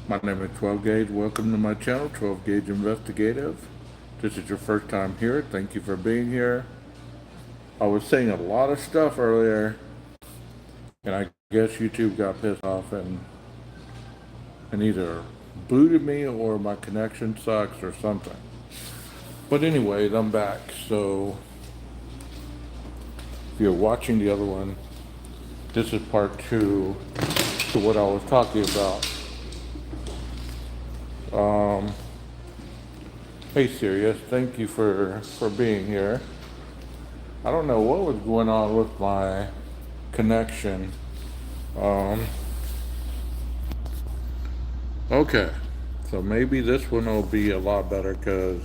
My name is 12 Gauge. Welcome to my channel, 12 Gauge Investigative. This is your first time here. Thank you for being here. I was saying a lot of stuff earlier, and I guess YouTube got pissed off and either booted me or my connection sucks or something. But anyways, I'm back. So if you're watching the other one, this is part two to what I was talking about. Hey Sirius, thank you for being here. I don't know what was going on with my connection. Um, okay, so maybe this one will be a lot better because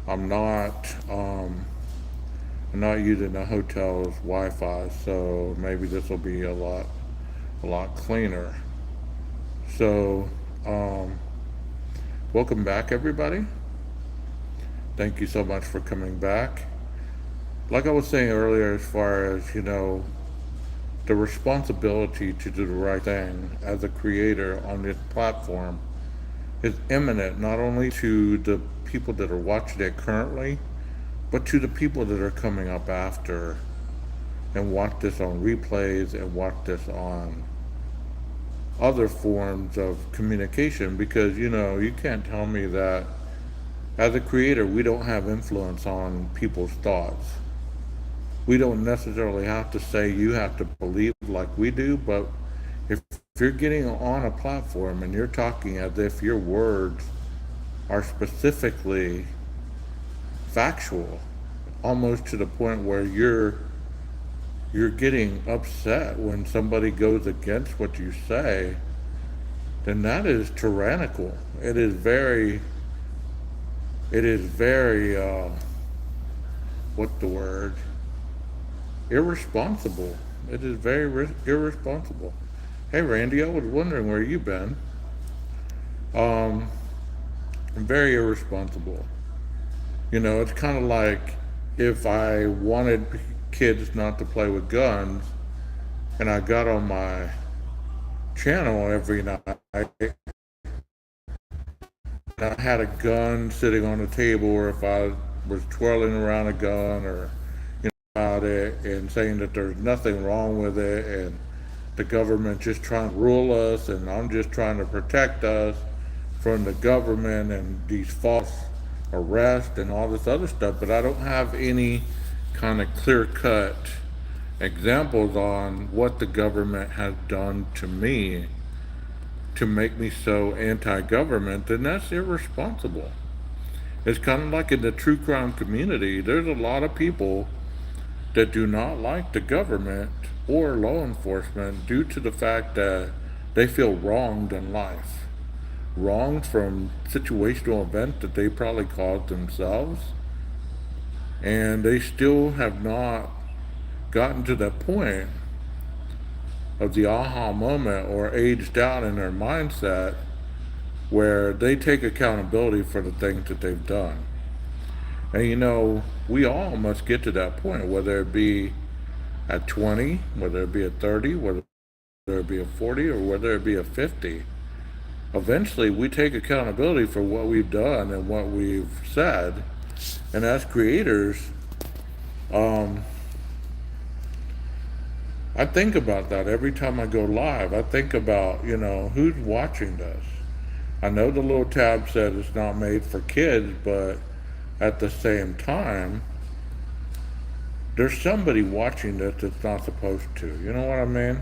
I'm not I'm not using the hotel's Wi-Fi, so maybe this will be a lot cleaner. So, welcome back, everybody. Thank you so much for coming back. Like I was saying earlier, as far as the responsibility to do the right thing as a creator on this platform is imminent not only to the people that are watching it currently, but to the people that are coming up after and watch this on replays and watch this on other forms of communication. Because you can't tell me that as a creator we don't have influence on people's thoughts. We don't necessarily have to say you have to believe like we do, but if you're getting on a platform and you're talking as if your words are specifically factual, almost to the point where you're getting upset when somebody goes against what you say, then that is tyrannical. It is very what's the word? Irresponsible. It is very irresponsible. Hey Randy, I was wondering where you've been. Um, Very irresponsible. It's kind of like if I wanted kids not to play with guns and I got on my channel every night and I had a gun sitting on the table, or if I was twirling around a gun or about it and saying that there's nothing wrong with it and the government just trying to rule us and I'm just trying to protect us from the government and these false arrests and all this other stuff, but I don't have any kind of clear cut examples on what the government has done to me to make me so anti government, then that's irresponsible. It's kind of like in the true crime community, there's a lot of people that do not like the government or law enforcement due to the fact that they feel wronged in life. Wronged from situational events that they probably caused themselves. And they still have not gotten to that point of the aha moment or aged out in their mindset where they take accountability for the things that they've done. And we all must get to that point, whether it be at 20, whether it be at 30, whether it be at 40, or whether it be at 50. Eventually, we take accountability for what we've done and what we've said. And as creators, I think about that every time I go live. I think about, who's watching this. I know the little tab said it's not made for kids, but at the same time, there's somebody watching this that's not supposed to. You know what I mean?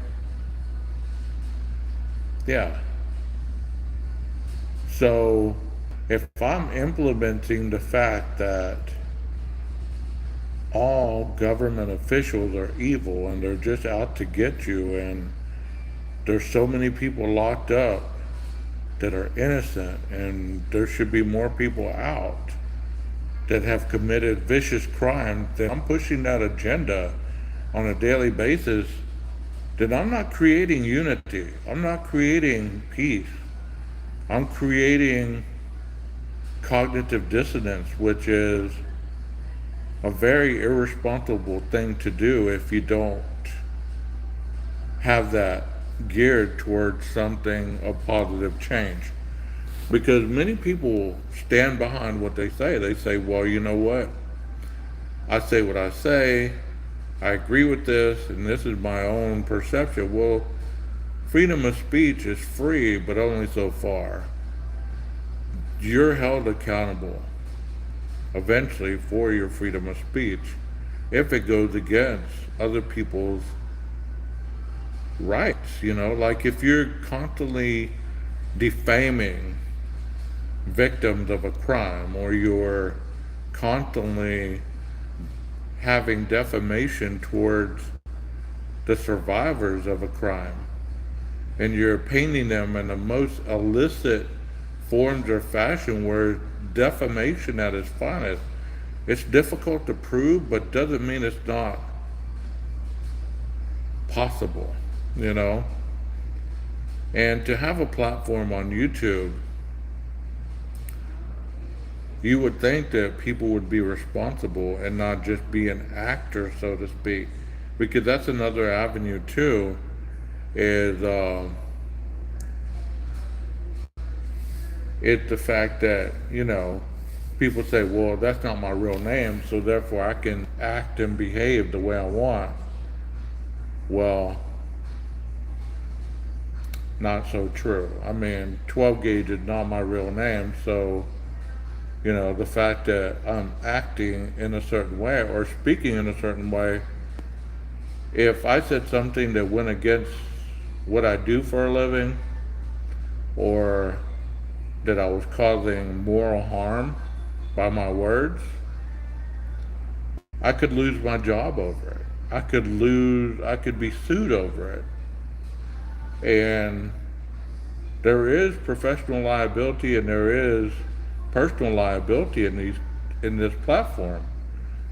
Yeah. So if I'm implementing the fact that all government officials are evil and they're just out to get you, and there's so many people locked up that are innocent, and there should be more people out that have committed vicious crimes, then I'm pushing that agenda on a daily basis, then I'm not creating unity. I'm not creating peace. I'm creating cognitive dissonance, which is a very irresponsible thing to do if you don't have that geared towards something of positive change. Because many people stand behind what they say. They say, well, you know what? I say what I say. I agree with this, and this is my own perception. Well, freedom of speech is free, but only so far. You're held accountable eventually for your freedom of speech if it goes against other people's rights. Like if you're constantly defaming victims of a crime, or you're constantly having defamation towards the survivors of a crime, and you're painting them in the most illicit forms or fashion, where defamation at its finest, it's difficult to prove, but doesn't mean it's not possible, you know? And to have a platform on YouTube, you would think that people would be responsible and not just be an actor, so to speak, because that's another avenue too, is it's the fact that, people say, well, that's not my real name, so therefore I can act and behave the way I want. Well, not so true. I mean, 12 gauge is not my real name, so, the fact that I'm acting in a certain way or speaking in a certain way, if I said something that went against what I do for a living, or that I was causing moral harm by my words, I could lose my job over it. I could be sued over it. And there is professional liability and there is personal liability in this platform.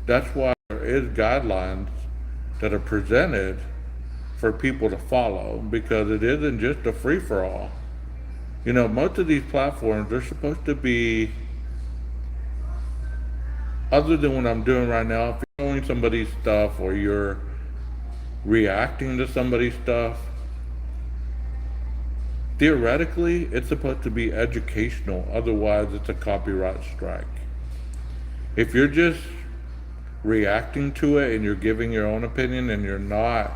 That's why there is guidelines that are presented for people to follow, because it isn't just a free for all. Most of these platforms, they're supposed to be, other than what I'm doing right now, if you're showing somebody's stuff or you're reacting to somebody's stuff, theoretically, it's supposed to be educational. Otherwise, it's a copyright strike. If you're just reacting to it and you're giving your own opinion and you're not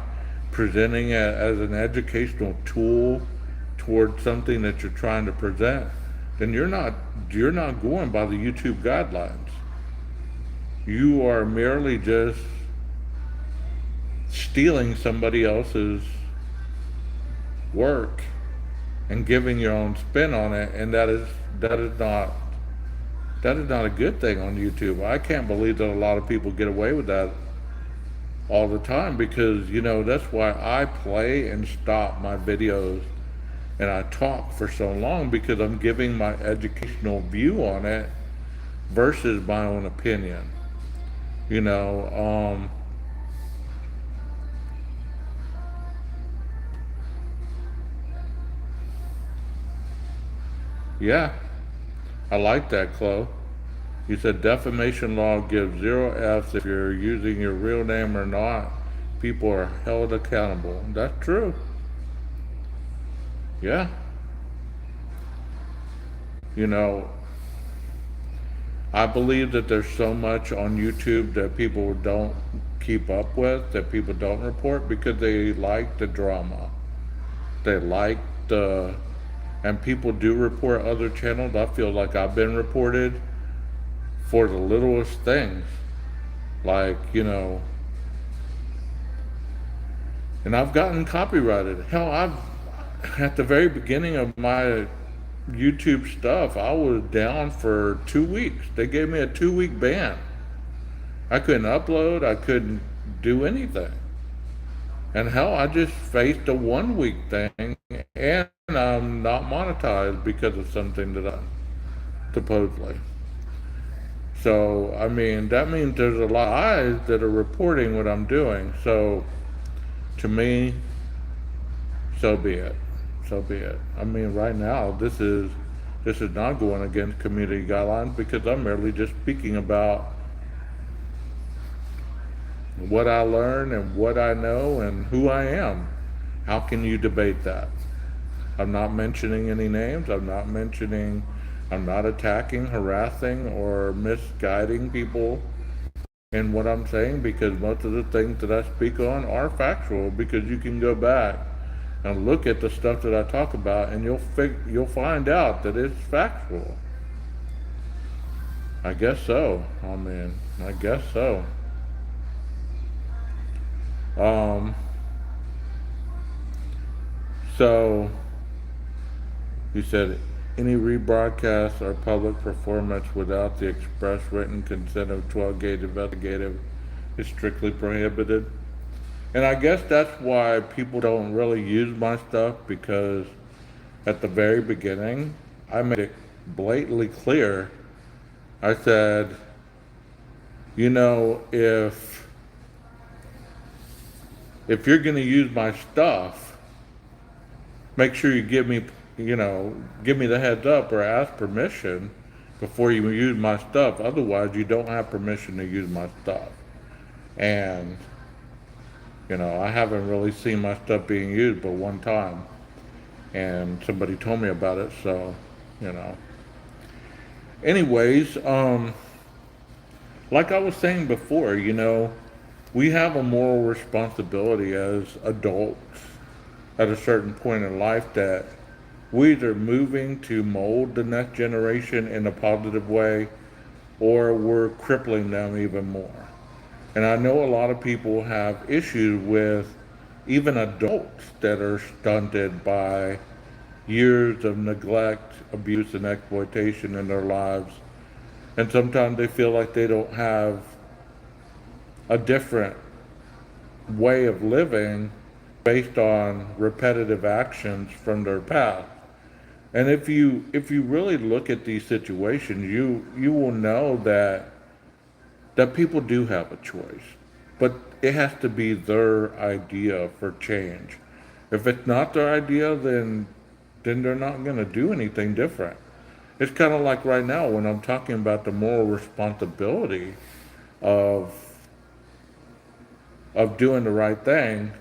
presenting it as an educational tool towards something that you're trying to present, then you're not going by the YouTube guidelines. You are merely just stealing somebody else's work and giving your own spin on it, and that is not a good thing on YouTube. I can't believe that a lot of people get away with that all the time, because that's why I play and stop my videos and I talk for so long, because I'm giving my educational view on it versus my own opinion. Yeah, I like that, Chloe. You said defamation law gives 0 Fs if you're using your real name or not. People are held accountable. That's true. Yeah. I believe that there's so much on YouTube that people don't keep up with, that people don't report, because they like the drama. They like and people do report other channels. I feel like I've been reported for the littlest things. Like, and I've gotten copyrighted. Hell, at the very beginning of my YouTube stuff, I was down for 2 weeks. They gave me a 2-week ban. I couldn't upload, I couldn't do anything. And hell, I just faced a 1-week thing, and I'm not monetized because of something that I supposedly. So, I mean, that means there's a lot of eyes that are reporting what I'm doing. So, to me, so be it. So be it. I mean, right now, this is not going against community guidelines, because I'm merely just speaking about what I learn and what I know and who I am. How can you debate that? I'm not mentioning any names. I'm not attacking, harassing, or misguiding people in what I'm saying, because most of the things that I speak on are factual, because you can go back and look at the stuff that I talk about and you'll find out that it's factual. I guess so. I mean, I guess so. Um, so you said any rebroadcast or public performance without the express written consent of 12 gauge investigative is strictly prohibited. And I guess that's why people don't really use my stuff, because at the very beginning, I made it blatantly clear. I said, you know, if you're going to use my stuff, make sure you give me the heads up or ask permission before you use my stuff. Otherwise, you don't have permission to use my stuff. And, I haven't really seen my stuff being used but one time. And somebody told me about it, so, you know. Anyways, like I was saying before, we have a moral responsibility as adults at a certain point in life, that we're either moving to mold the next generation in a positive way, or we're crippling them even more. And I know a lot of people have issues with even adults that are stunted by years of neglect, abuse, and exploitation in their lives. And sometimes they feel like they don't have a different way of living based on repetitive actions from their past. And if you really look at these situations, you will know that people do have a choice, but it has to be their idea for change. If it's not their idea, then they're not going to do anything different. It's kind of like right now when I'm talking about the moral responsibility of doing the right thing.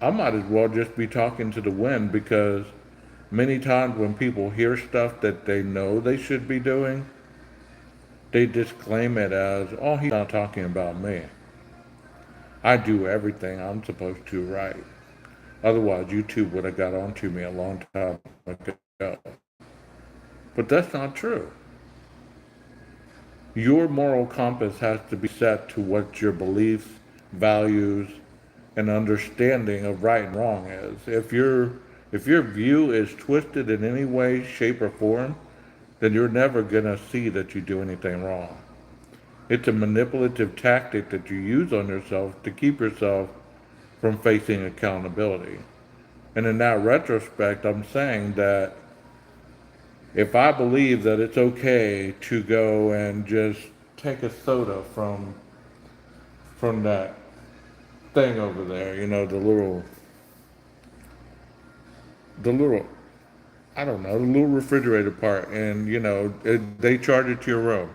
I might as well just be talking to the wind, because many times when people hear stuff that they know they should be doing, they disclaim it as, oh, he's not talking about me. I do everything I'm supposed to right. Otherwise, YouTube would have got onto me a long time ago. But that's not true. Your moral compass has to be set to what your beliefs, values, and understanding of right and wrong is. If your view is twisted in any way, shape, or form, then you're never gonna see that you do anything wrong. It's a manipulative tactic that you use on yourself to keep yourself from facing accountability. And in that retrospect, I'm saying that if I believe that it's okay to go and just take a soda from that thing over there, the little I don't know, the little refrigerator part, and they charge it to your room.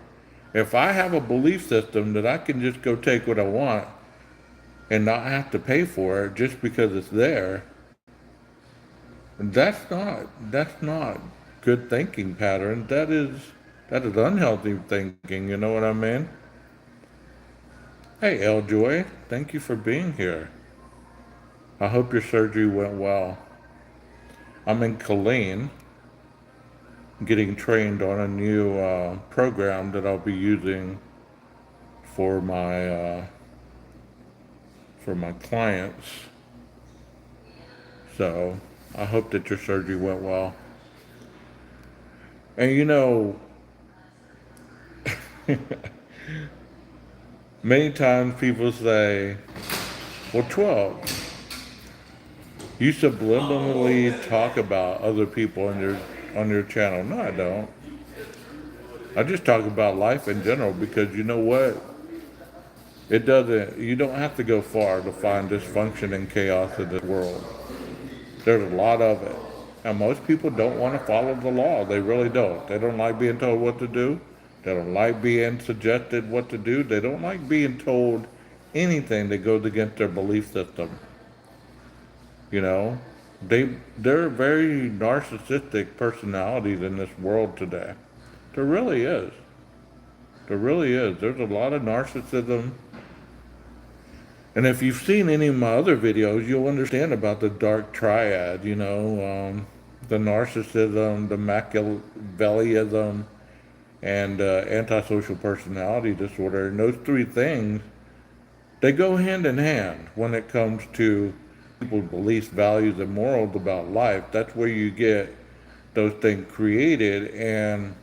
If I have a belief system that I can just go take what I want and not have to pay for it just because it's there, that's not good thinking pattern. That is unhealthy thinking. You know what I mean? Hey, Eljoy, thank you for being here. I hope your surgery went well. I'm in Killeen, getting trained on a new program that I'll be using for my clients. So I hope that your surgery went well. And many times people say, "Well, 12, you subliminally talk about other people on your channel." No, I don't. I just talk about life in general, because you know what? You don't have to go far to find dysfunction and chaos in this world. There's a lot of it. And most people don't want to follow the law. They really don't. They don't like being told what to do. They don't like being suggested what to do. They don't like being told anything that goes against their belief system. You know, they're very narcissistic personalities in this world today. There really is. There really is. There's a lot of narcissism. And if you've seen any of my other videos, you'll understand about the dark triad, the narcissism, the Machiavellism, and antisocial personality disorder. And those three things, they go hand in hand when it comes to people's beliefs, values, and morals about life. That's where you get those things created. And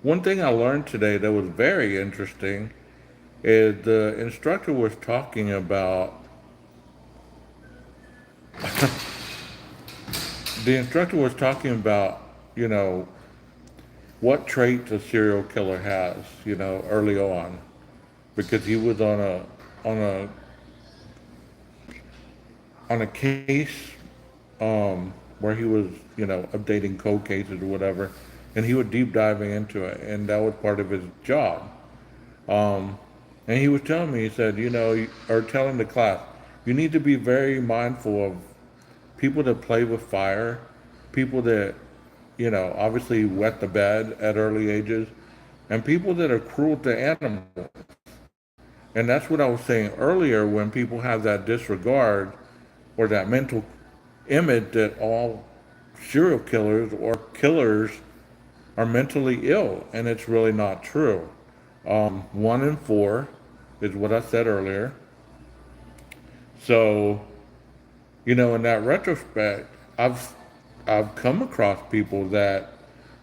one thing I learned today that was very interesting is the instructor was talking about you know, what traits a serial killer has, early on, because he was on a on a case where he was, updating cold cases or whatever, and he was deep diving into it, and that was part of his job. Um, and he was telling me, he said, or telling the class, you need to be very mindful of people that play with fire, people that, obviously wet the bed at early ages, and people that are cruel to animals. And that's what I was saying earlier when people have that disregard or that mental image that all serial killers or killers are mentally ill, and it's really not true. 1 in 4 is what I said earlier. So, in that retrospect, I've come across people that,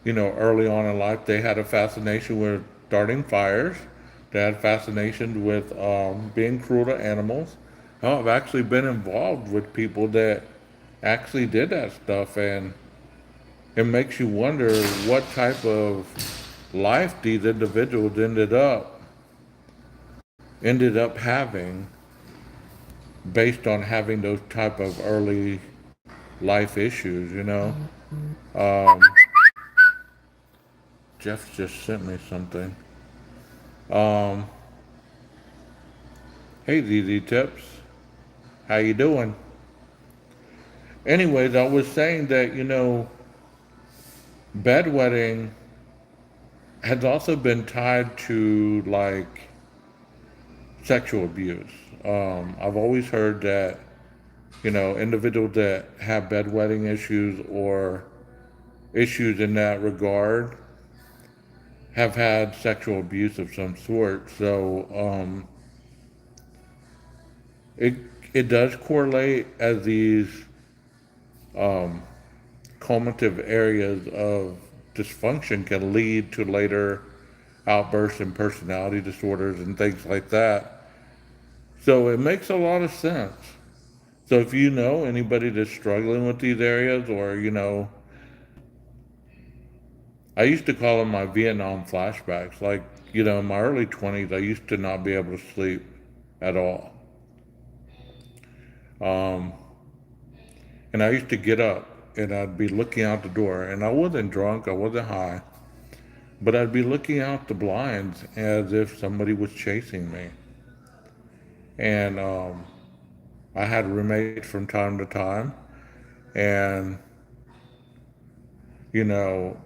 early on in life, they had a fascination with starting fires. They had fascination with being cruel to animals. I've actually been involved with people that actually did that stuff, and it makes you wonder what type of life these individuals ended up having based on having those type of early life issues. Um, Jeff just sent me something. Um, hey ZZ Tips, how you doing? Anyways, I was saying that bedwetting has also been tied to like sexual abuse. I've always heard that individuals that have bedwetting issues or issues in that regard have had sexual abuse of some sort. So it it does correlate as these um, cumulative areas of dysfunction can lead to later outbursts and personality disorders and things like that. So it makes a lot of sense. So if you know anybody that's struggling with these areas, or I used to call them my Vietnam flashbacks. Like, in my early 20s, I used to not be able to sleep at all. Um, and I used to get up and I'd be looking out the door, and I wasn't drunk, I wasn't high, but I'd be looking out the blinds as if somebody was chasing me. And I had roommates from time to time, and you know,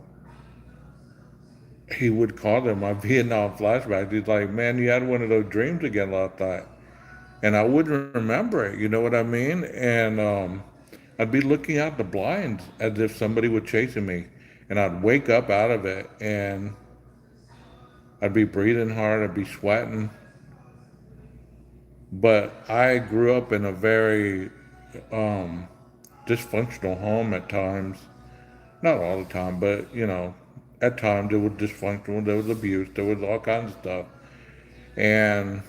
he would call them my Vietnam flashbacks. He's like, "Man, you had one of those dreams again last night," and I wouldn't remember it. You know what I mean? And I'd be looking out the blinds as if somebody was chasing me, and I'd wake up out of it, and I'd be breathing hard, I'd be sweating. But I grew up in a very um, dysfunctional home at times. Not all the time, but at times it was dysfunctional. There was abuse. There was all kinds of stuff. And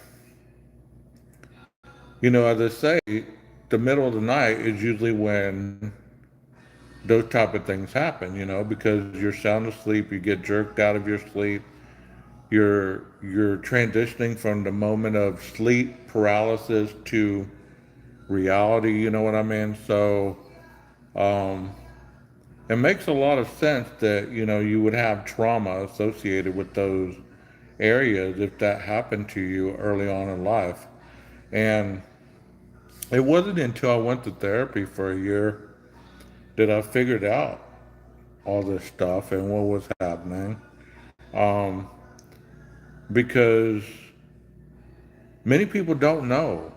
as I say, the middle of the night is usually when those type of things happen. Because you're sound asleep, you get jerked out of your sleep. You're transitioning from the moment of sleep paralysis to reality. You know what I mean? So um, it makes a lot of sense that you would have trauma associated with those areas if that happened to you early on in life. And it wasn't until I went to therapy for a year that I figured out all this stuff and what was happening. Um, because many people don't know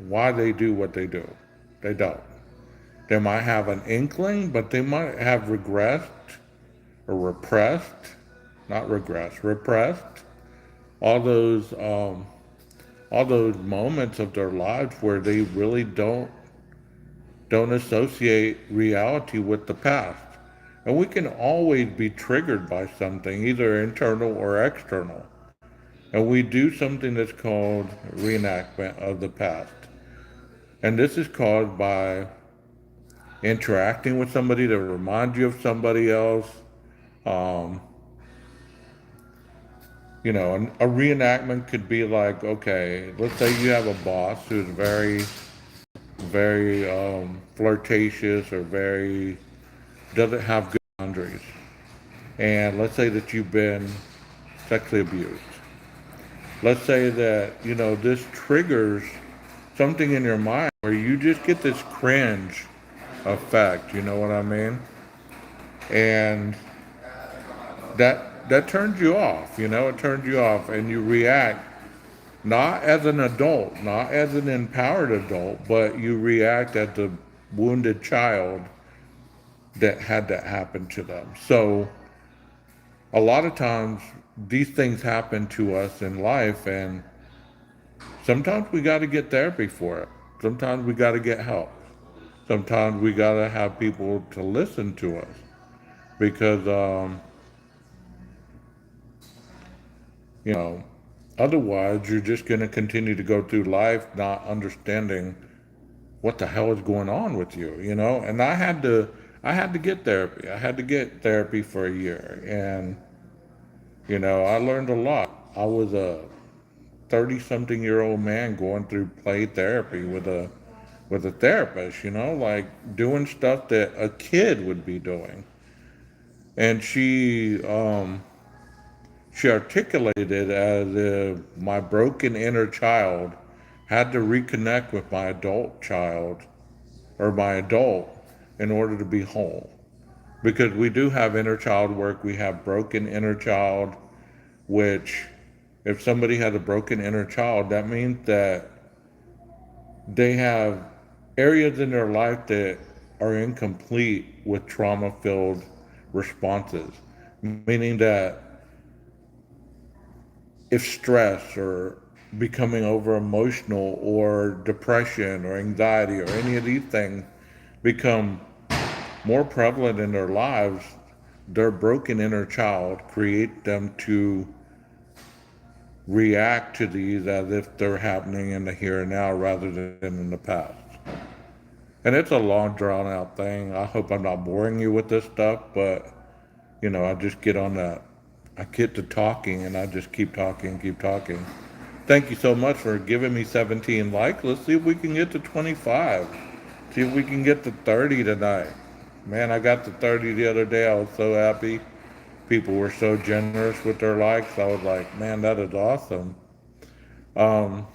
why they do what they do. They don't. They might have an inkling, but they might have regressed or repressed, not regressed, repressed all those all those moments of their lives where they really don't associate reality with the past. And we can always be triggered by something, either internal or external. And we do something that's called reenactment of the past. And this is caused by interacting with somebody that reminds you of somebody else. Um, a reenactment could be like, okay, let's say you have a boss who's very flirtatious or very doesn't have good boundaries. And let's say that you've been sexually abused. Let's say that, this triggers something in your mind where you just get this cringe effect, you know what I mean? And that turns you off, it turns you off and you react not as an adult, not as an empowered adult, but you react as a wounded child that had that happen to them. So a lot of times these things happen to us in life, and sometimes we got to get therapy for it. Sometimes we got to get help. Sometimes we got to have people to listen to us because, you know, otherwise you're just going to continue to go through life not understanding what the hell is going on with you. And I had to get therapy. I had to get therapy for a year, and I learned a lot. I was a 30-something-year-old man going through play therapy with a therapist, like doing stuff that a kid would be doing. And she articulated it as if my broken inner child had to reconnect with my adult child or my adult in order to be whole. Because we do have inner child work, we have broken inner child, which if somebody has a broken inner child, that means that they have areas in their life that are incomplete with trauma filled responses, meaning that if stress or becoming over emotional or depression or anxiety or any of these things become more prevalent in their lives, their broken inner child create them to react to these as if they're happening in the here and now rather than in the past. And it's a long drawn out thing. I hope I'm not boring you with this stuff, but I just get on that. I get to talking and I just keep talking, keep talking. Thank you so much for giving me 17 likes. Let's see if we can get to 25. See if we can get to 30 tonight. Man, I got to 30 the other day. I was so happy. People were so generous with their likes. I was like, man, that is awesome. Um,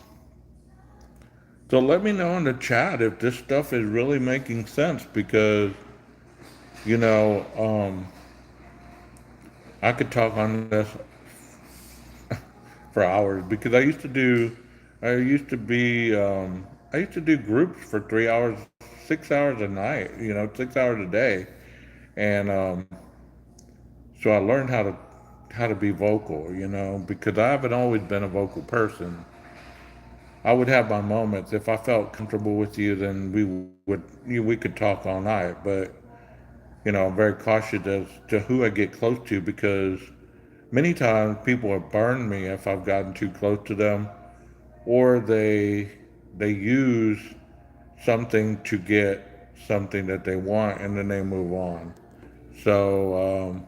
so let me know in the chat if this stuff is really making sense because, you know, um, I could talk on this for hours because I used to do groups for 3 hours, 6 hours a night, 6 hours a day. And, so I learned how to be vocal, because I haven't always been a vocal person. I would have my moments. If I felt comfortable with you, then we could talk all night. But I'm very cautious as to who I get close to because many times people have burned me if I've gotten too close to them, or they use something to get something that they want, and then they move on. So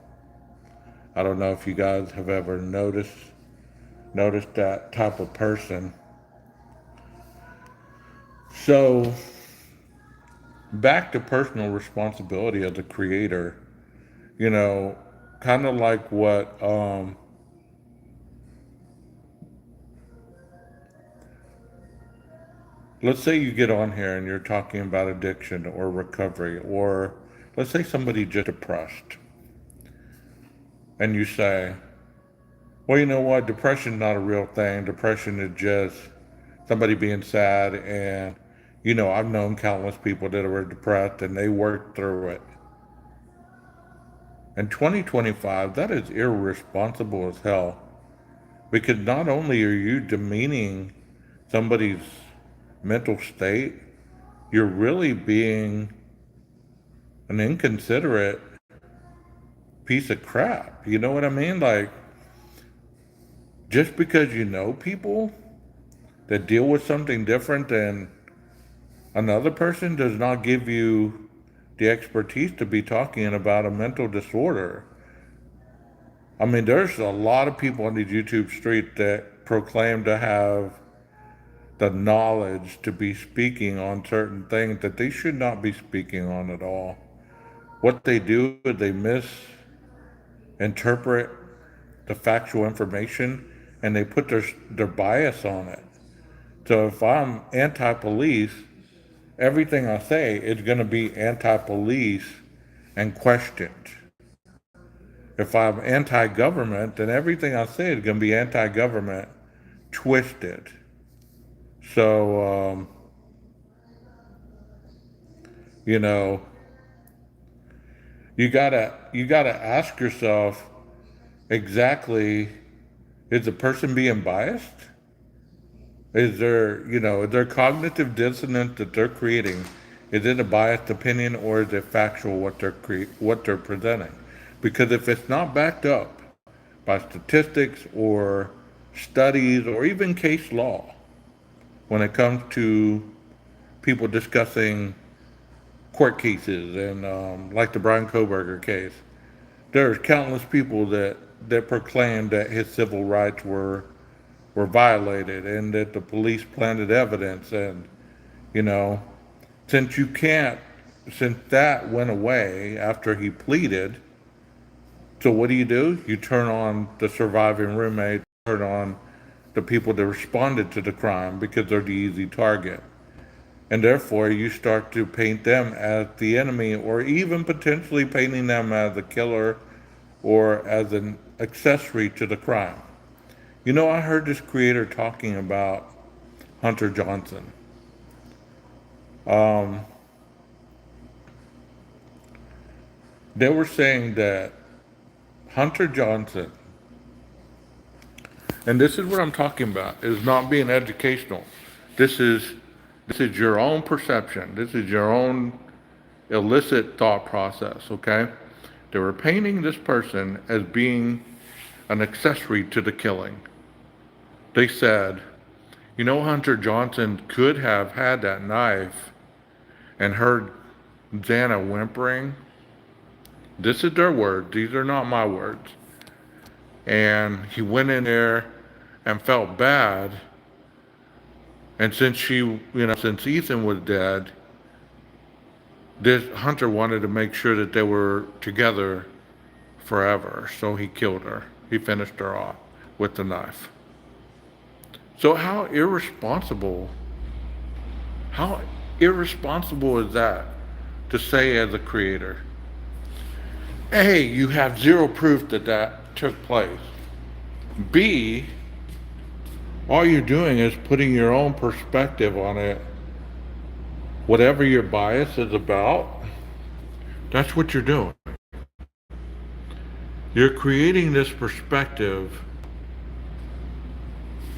I don't know if you guys have ever noticed that type of person. So back to personal responsibility as a creator, you know, kind of like what let's say you get on here and you're talking about addiction or recovery, or let's say somebody just depressed, and you say, well, you know what, depression's not a real thing. Depression is just somebody being sad, and I've known countless people that were depressed and they worked through it. In 2025, that is irresponsible as hell, because not only are you demeaning somebody's mental state, you're really being an inconsiderate piece of crap. You know what I mean? Like, just because you know people that deal with something different than another person does not give you the expertise to be talking about a mental disorder. I mean, there's a lot of people on these YouTube streets that proclaim to have the knowledge to be speaking on certain things that they should not be speaking on at all. What they do is they misinterpret the factual information and they put their bias on it. So if I'm anti-police, everything I say is going to be anti-police and questioned. If I'm anti-government, then everything I say is going to be anti-government, twisted. So, you know, you gotta ask yourself exactly: is the person being biased? Is there cognitive dissonance that they're creating? Is it a biased opinion or is it factual what they're presenting? Because if it's not backed up by statistics or studies or even case law, when it comes to people discussing court cases and like the Brian Koberger case, there's countless people that proclaimed that his civil rights were violated and that the police planted evidence. And you know since you can't since that went away after he pleaded, so what do? You turn on the surviving roommate, turn on the people that responded to the crime because they're the easy target. And therefore, you start to paint them as the enemy, or even potentially painting them as a killer or as an accessory to the crime. I heard this creator talking about Hunter Johnson. Um, they were saying that Hunter Johnson, and this is what I'm talking about, is not being educational. This is this is your own perception. This is your own illicit thought process, okay? They were painting this person as being an accessory to the killing. They said, Hunter Johnson could have had that knife and heard Xana whimpering. This is their words. These are not my words. And he went in there and felt bad. And since Ethan was dead, this Hunter wanted to make sure that they were together forever. So he killed her. He finished her off with the knife. So how irresponsible is that to say as a creator? A, you have zero proof that that took place. B, all you're doing is putting your own perspective on it. Whatever your bias is about, that's what you're doing. You're creating this perspective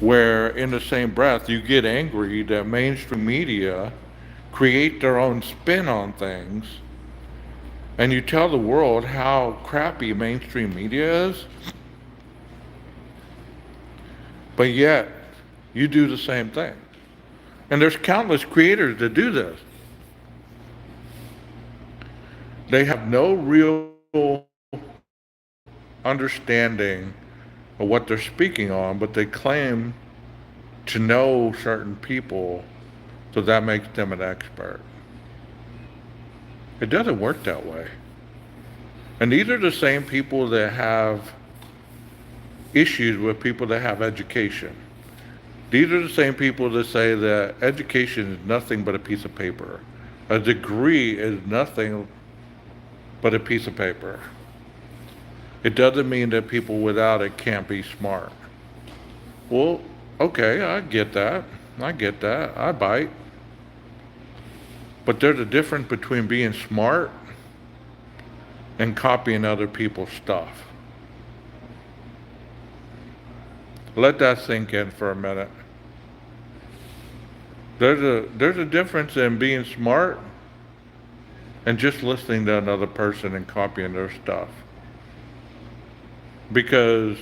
where, in the same breath, you get angry that mainstream media create their own spin on things, and you tell the world how crappy mainstream media is, but yet you do the same thing. And there's countless creators that do this. They have no real understanding of what they're speaking on, but they claim to know certain people, so that makes them an expert. It doesn't work that way. And these are the same people that have issues with people that have education. These are the same people that say that education is nothing but a piece of paper. A degree is nothing but a piece of paper. It doesn't mean that people without it can't be smart. Well, okay, I get that. I get that. I bite. But there's a difference between being smart and copying other people's stuff. Let that sink in for a minute. There's a difference in being smart and just listening to another person and copying their stuff. Because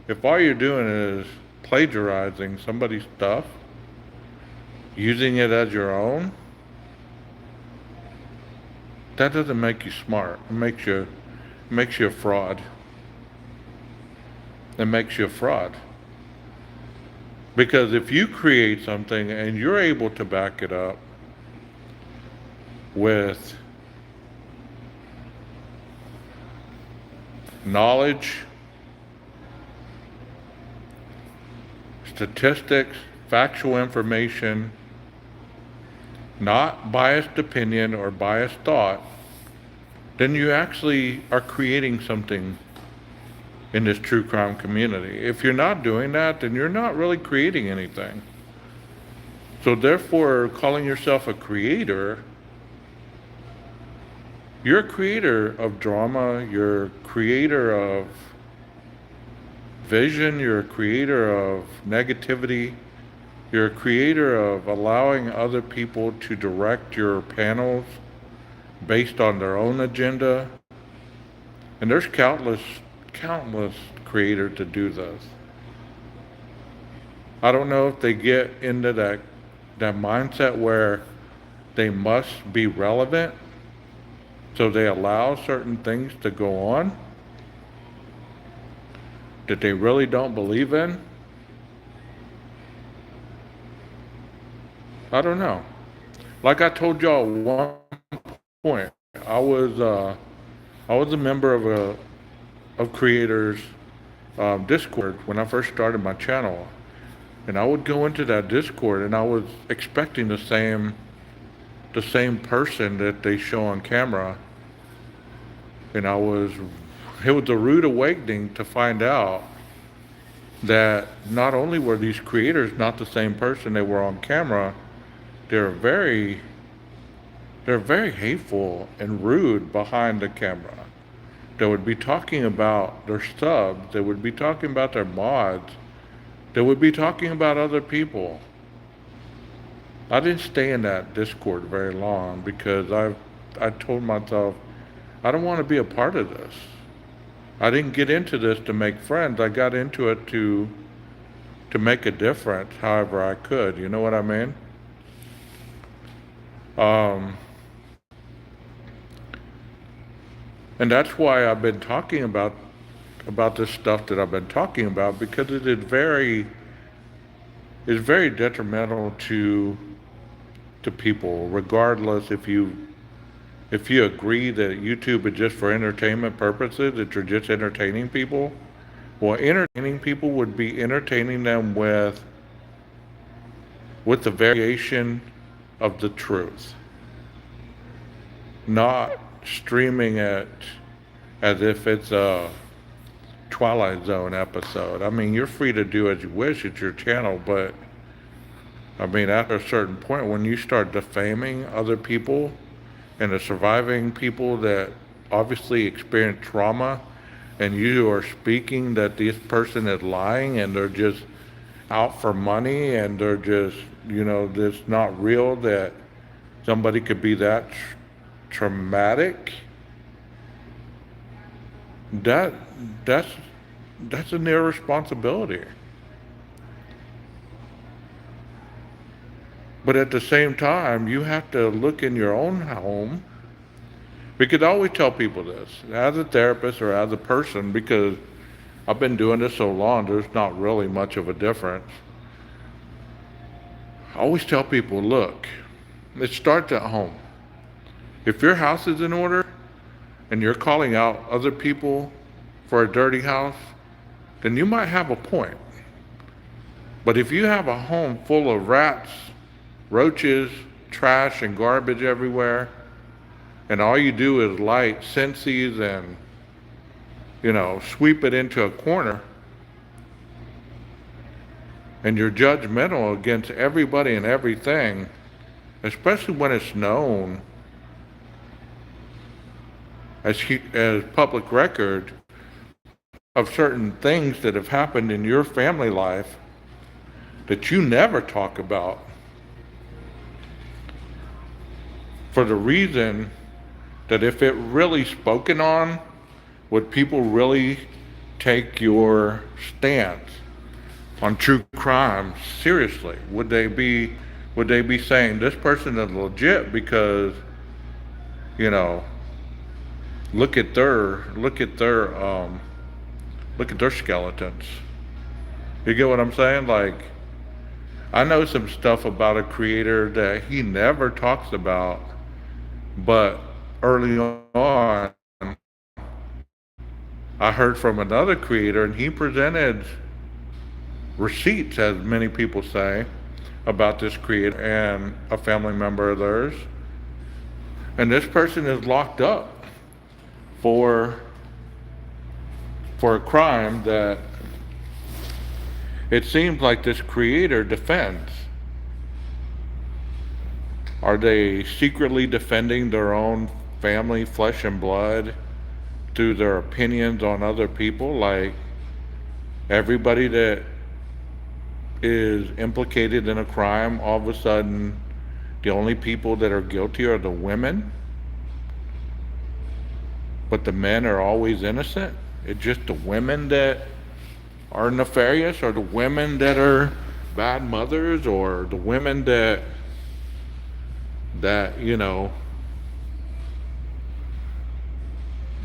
if all you're doing is plagiarizing somebody's stuff, using it as your own, that doesn't make you smart. It makes you a fraud. It makes you a fraud. Because if you create something and you're able to back it up with knowledge, statistics, factual information, not biased opinion or biased thought, then you actually are creating something in this true crime community. If you're not doing that, then you're not really creating anything. So therefore, calling yourself a creator, you're a creator of drama, you're a creator of vision, you're a creator of negativity, you're a creator of allowing other people to direct your panels based on their own agenda. And there's countless creators to do this. I don't know if they get into that mindset where they must be relevant, so they allow certain things to go on that they really don't believe in. I don't know. Like I told y'all at one point, I was a member of creators Discord when I first started my channel, and I would go into that Discord and I was expecting the same person that they show on camera, and it was a rude awakening to find out that not only were these creators not the same person they were on camera, they're very hateful and rude behind the camera. They would be talking about their subs, they would be talking about their mods, they would be talking about other people. I didn't stay in that Discord very long because I told myself, I don't want to be a part of this. I didn't get into this to make friends. I got into it to make a difference however I could. You know what I mean? And that's why I've been talking about this stuff that I've been talking about, because it is very detrimental to people, regardless if you agree that YouTube is just for entertainment purposes, that you're just entertaining people. Well, entertaining people would be entertaining them with the variation of the truth, not streaming it as if it's a Twilight Zone episode. I mean, you're free to do as you wish, it's your channel, but I mean, after a certain point, when you start defaming other people and the surviving people that obviously experience trauma, and you are speaking that this person is lying and they're just out for money and they're just, it's not real that somebody could be that traumatic, that's an irresponsibility. But at the same time, you have to look in your own home, because I always tell people this, as a therapist or as a person, because I've been doing this so long, there's not really much of a difference. I always tell people, look, it starts at home. If your house is in order and you're calling out other people for a dirty house, then you might have a point. But if you have a home full of rats, roaches, trash, and garbage everywhere, and all you do is light Scentsies and, sweep it into a corner, and you're judgmental against everybody and everything, especially when it's known as public record of certain things that have happened in your family life that you never talk about, for the reason that if it really spoken on, would people really take your stance on true crime seriously? Would they be saying this person is legit because, look at their skeletons? You get what I'm saying? Like, I know some stuff about a creator that he never talks about, but early on, I heard from another creator, and he presented receipts, as many people say, about this creator and a family member of theirs. And this person is locked up for a crime that it seems like this creator defends. Are they secretly defending their own family, flesh and blood, through their opinions on other people? Like, everybody that is implicated in a crime, all of a sudden, the only people that are guilty are the women, but the men are always innocent? It's just the women that are nefarious, or the women that are bad mothers, or the women that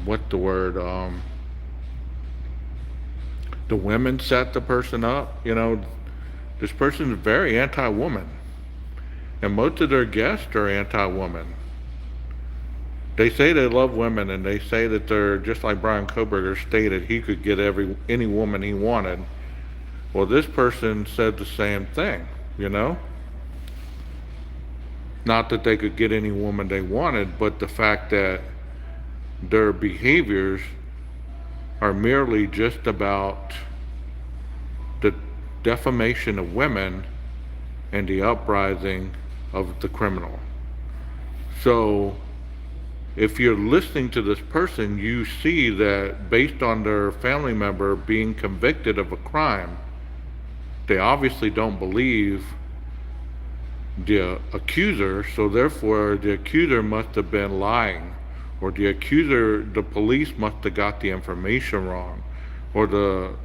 what the word, the women set the person up. This person is very anti-woman, and most of their guests are anti-woman. They say they love women, and they say that they're just like Brian Koberger stated, he could get any woman he wanted. Well, this person said the same thing, Not that they could get any woman they wanted, but the fact that their behaviors are merely just about the defamation of women and the uprising of the criminal. So, if you're listening to this person, you see that based on their family member being convicted of a crime, they obviously don't believe the accuser, so therefore the accuser must have been lying, or the police must have got the information wrong, or the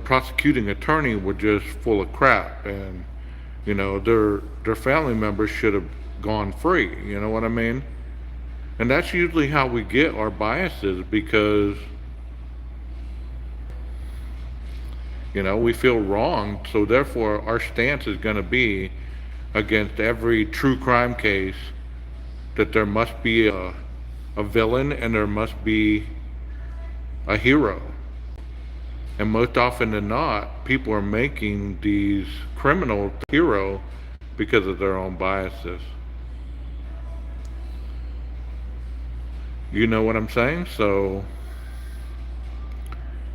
prosecuting attorney was just full of crap, and their family members should have gone free. You know what I mean? And that's usually how we get our biases, because we feel wrong, so therefore our stance is going to be against every true crime case that there must be a villain and there must be a hero. And most often than not, people are making these criminals the hero because of their own biases. You know what I'm saying? So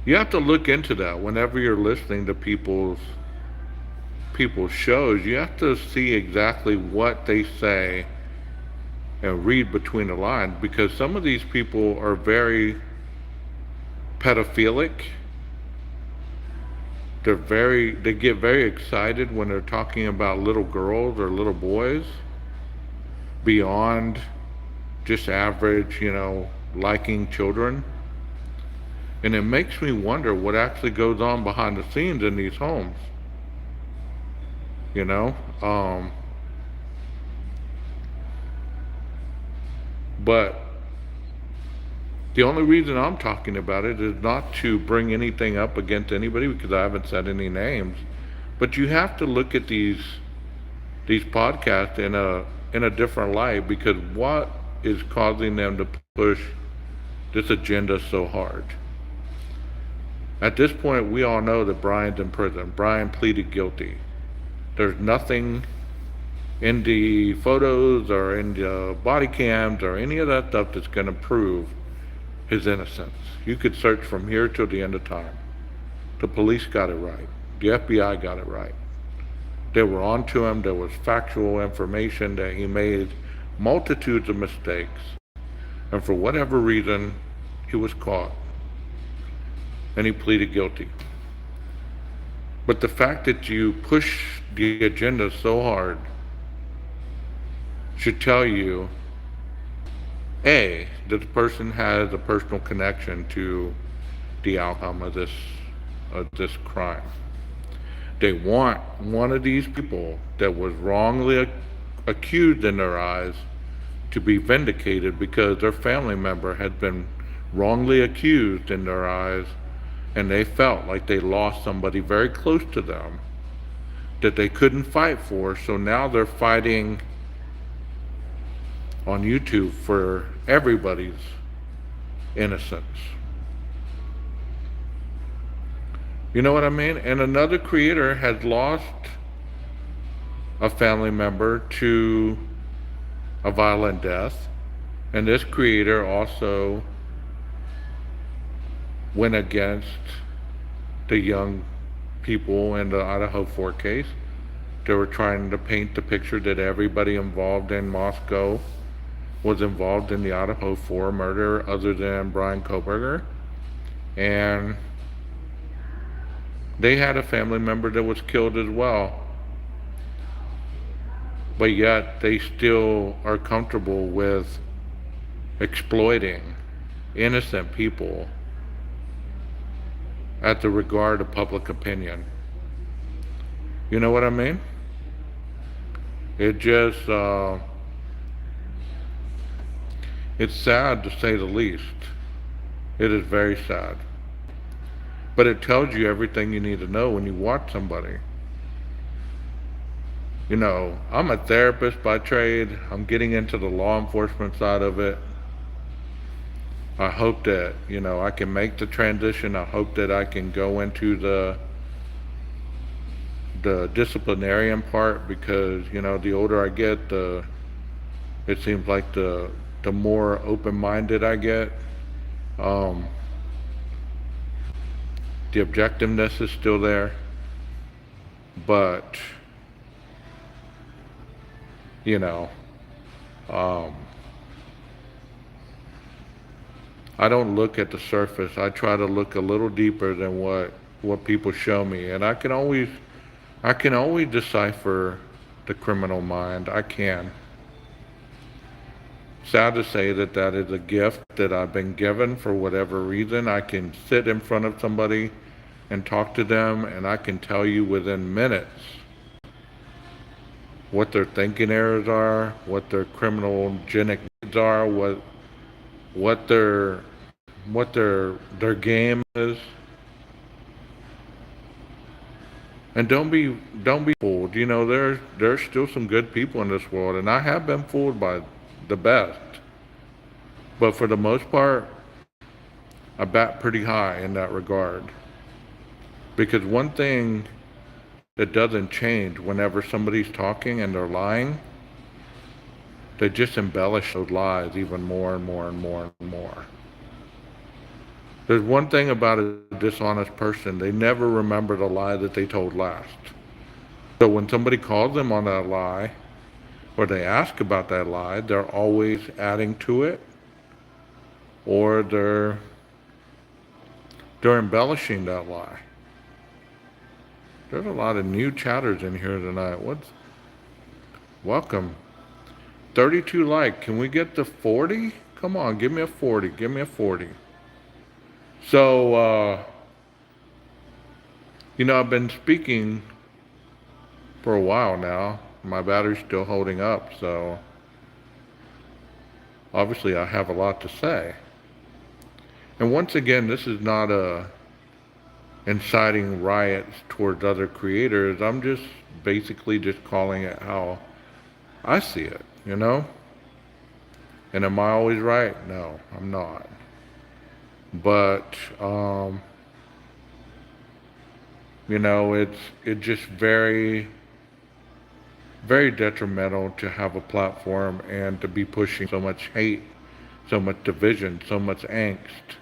you have to look into that whenever you're listening to people's shows. You have to see exactly what they say and read between the lines, because some of these people are very pedophilic. They get very excited when they're talking about little girls or little boys beyond just average, liking children. And it makes me wonder what actually goes on behind the scenes in these homes. But the only reason I'm talking about it is not to bring anything up against anybody, because I haven't said any names. But you have to look at these podcasts in a different light, because what is causing them to push this agenda so hard? At this point, we all know that Brian's in prison. Brian pleaded guilty. There's nothing in the photos or in the body cams or any of that stuff that's going to prove his innocence. You could search from here till the end of time. The police got it right. The FBI got it right. They were on to him. There was factual information that he made multitudes of mistakes. And for whatever reason, he was caught. And he pleaded guilty. But the fact that you push the agenda so hard should tell you, A, that the person has a personal connection to the outcome of this crime. They want one of these people that was wrongly accused in their eyes to be vindicated because their family member had been wrongly accused in their eyes, and they felt like they lost somebody very close to them that they couldn't fight for. So now they're fighting on YouTube for everybody's innocence. You know what I mean? And another creator has lost a family member to a violent death, and this creator also went against the young people in the Idaho 4 case. They were trying to paint the picture that everybody involved in Moscow was involved in the Idaho 4 murder other than Brian Koberger. And they had a family member that was killed as well. But yet they still are comfortable with exploiting innocent people at the regard of public opinion. You know what I mean? It just, it's sad to say the least. It is very sad. But it tells you everything you need to know when you watch somebody. You know, I'm a therapist by trade. I'm getting into the law enforcement side of it. I hope that, you know, I can make the transition. I hope that I can go into the disciplinarian part, because, you know, the older I get, it seems like the more open-minded I get. The objectiveness is still there, but, you know, I don't look at the surface. I try to look a little deeper than what people show me, and I can always decipher the criminal mind. I can. Sad to say that is a gift that I've been given for whatever reason. I can sit in front of somebody and talk to them, and I can tell you within minutes what their thinking errors are, what their criminogenic needs are, what their game is. And don't be fooled. You know, there's still some good people in this world, and I have been fooled by the best. But for the most part, I bat pretty high in that regard. Because one thing that doesn't change whenever somebody's talking and they're lying, they just embellish those lies even more and more and more and more. There's one thing about a dishonest person: they never remember the lie that they told last. So when somebody calls them on that lie, or they ask about that lie, they're always adding to it, or they're embellishing that lie. There's a lot of new chatters in here tonight. Welcome. 32 like. Can we get to 40? Come on, give me a 40. Give me a 40. So, you know, I've been speaking for a while now. My battery's still holding up, so obviously I have a lot to say. And once again, this is not inciting riots towards other creators. I'm just basically just calling it how I see it, you know? And am I always right? No, I'm not. But It's just very detrimental to have a platform and to be pushing so much hate, so much division, so much angst.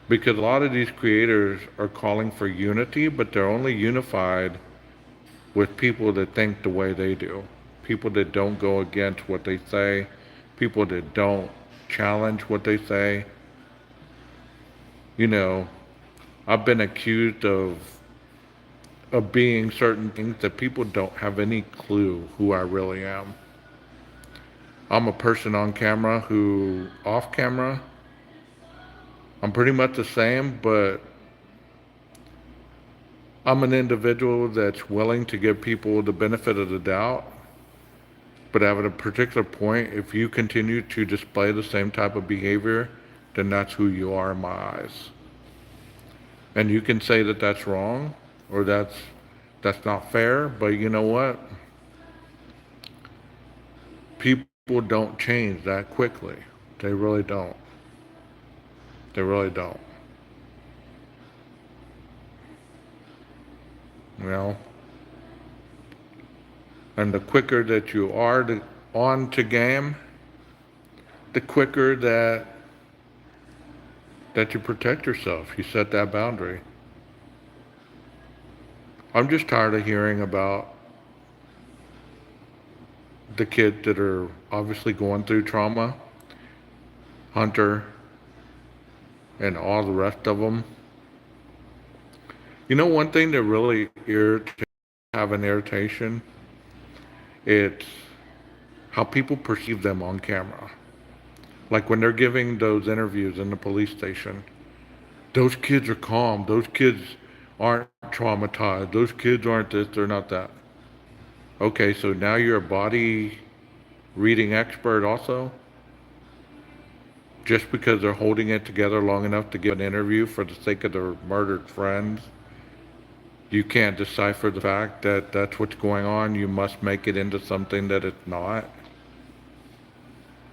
Because a lot of these creators are calling for unity, but they're only unified with people that think the way they do, people that don't go against what they say, people that don't challenge what they say. You know, I've been accused of being certain things that people don't have any clue who I really am. I'm a person on camera who, off camera, I'm pretty much the same, but I'm an individual that's willing to give people the benefit of the doubt. But at a particular point, if you continue to display the same type of behavior, then that's who you are in my eyes. And you can say that that's wrong or that's not fair, but you know what? People don't change that quickly. They really don't. They really don't. You know? And the quicker that you are on to game, the quicker that you protect yourself. You set that boundary. I'm just tired of hearing about the kids that are obviously going through trauma, Hunter, and all the rest of them. You know, one thing that really irritates, have an irritation, it's how people perceive them on camera. Like when they're giving those interviews in the police station, those kids are calm. Those kids aren't traumatized. Those kids aren't this, they're not that. Okay, so now you're a body reading expert also? Just because they're holding it together long enough to give an interview for the sake of their murdered friends, you can't decipher the fact that that's what's going on. You must make it into something that it's not.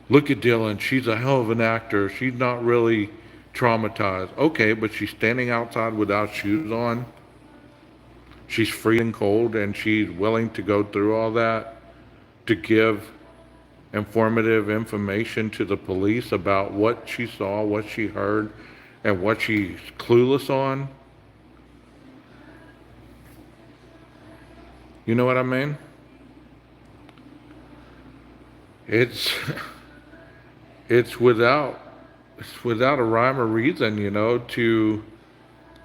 Look at Dylan. She's a hell of an actor. She's not really traumatized. Okay, but she's standing outside without shoes on. She's freezing cold and she's willing to go through all that to give informative information to the police about what she saw, what she heard, and what she's clueless on. You know what I mean? It's it's without it's without a rhyme or reason,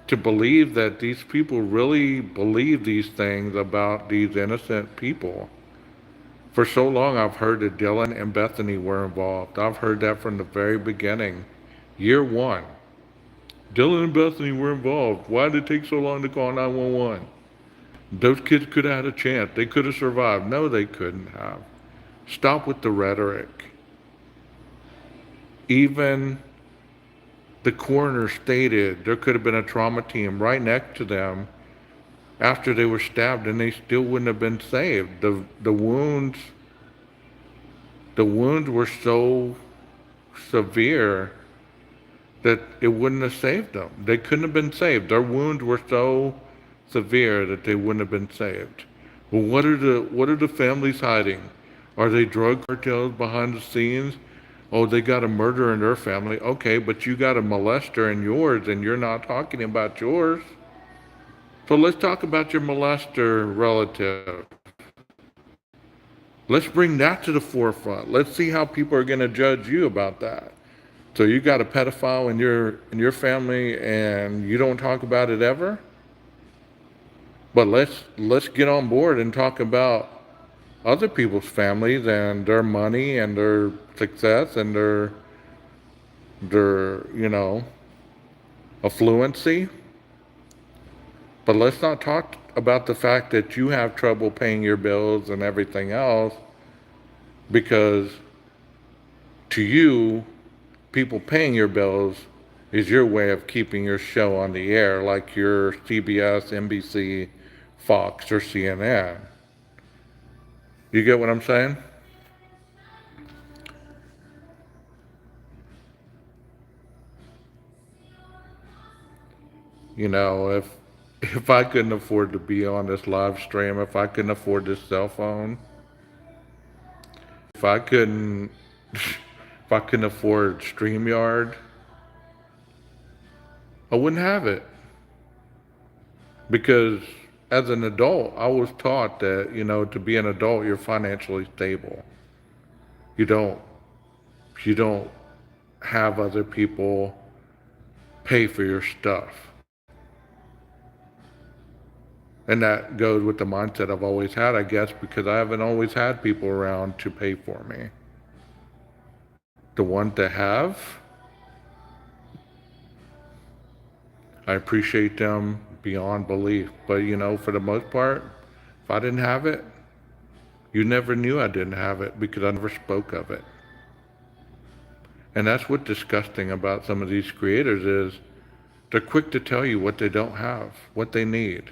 to believe that these people really believe these things about these innocent people. For so long, I've heard that Dylan and Bethany were involved. I've heard that from the very beginning. Year one. Dylan and Bethany were involved. Why did it take so long to call 911? Those kids could have had a chance. They could have survived. No, they couldn't have. Stop with the rhetoric. Even the coroner stated there could have been a trauma team right next to them after they were stabbed and they still wouldn't have been saved. The wounds were so severe that it wouldn't have saved them. They couldn't have been saved. Their wounds were so severe that they wouldn't have been saved. Well, what are the families hiding? Are they drug cartels behind the scenes? Oh, they got a murderer in their family. Okay, but you got a molester in yours and you're not talking about yours. So let's talk about your molester relative. Let's bring that to the forefront. Let's see how people are going to judge you about that. So you got a pedophile in your family and you don't talk about it ever? But let's get on board and talk about other people's families and their money and their success and their affluency. But let's not talk about the fact that you have trouble paying your bills and everything else, because to you, people paying your bills is your way of keeping your show on the air, like your CBS, NBC, Fox, or CNN. You get what I'm saying? You know, If I couldn't afford to be on this live stream, if I couldn't afford this cell phone, if I couldn't, if I couldn't afford StreamYard, I wouldn't have it. Because as an adult, I was taught that, to be an adult, you're financially stable. You don't, you don't have other people pay for your stuff. And that goes with the mindset I've always had, I guess, because I haven't always had people around to pay for me. The ones that have, I appreciate them beyond belief. But, for the most part, if I didn't have it, you never knew I didn't have it because I never spoke of it. And that's what's disgusting about some of these creators is they're quick to tell you what they don't have, what they need,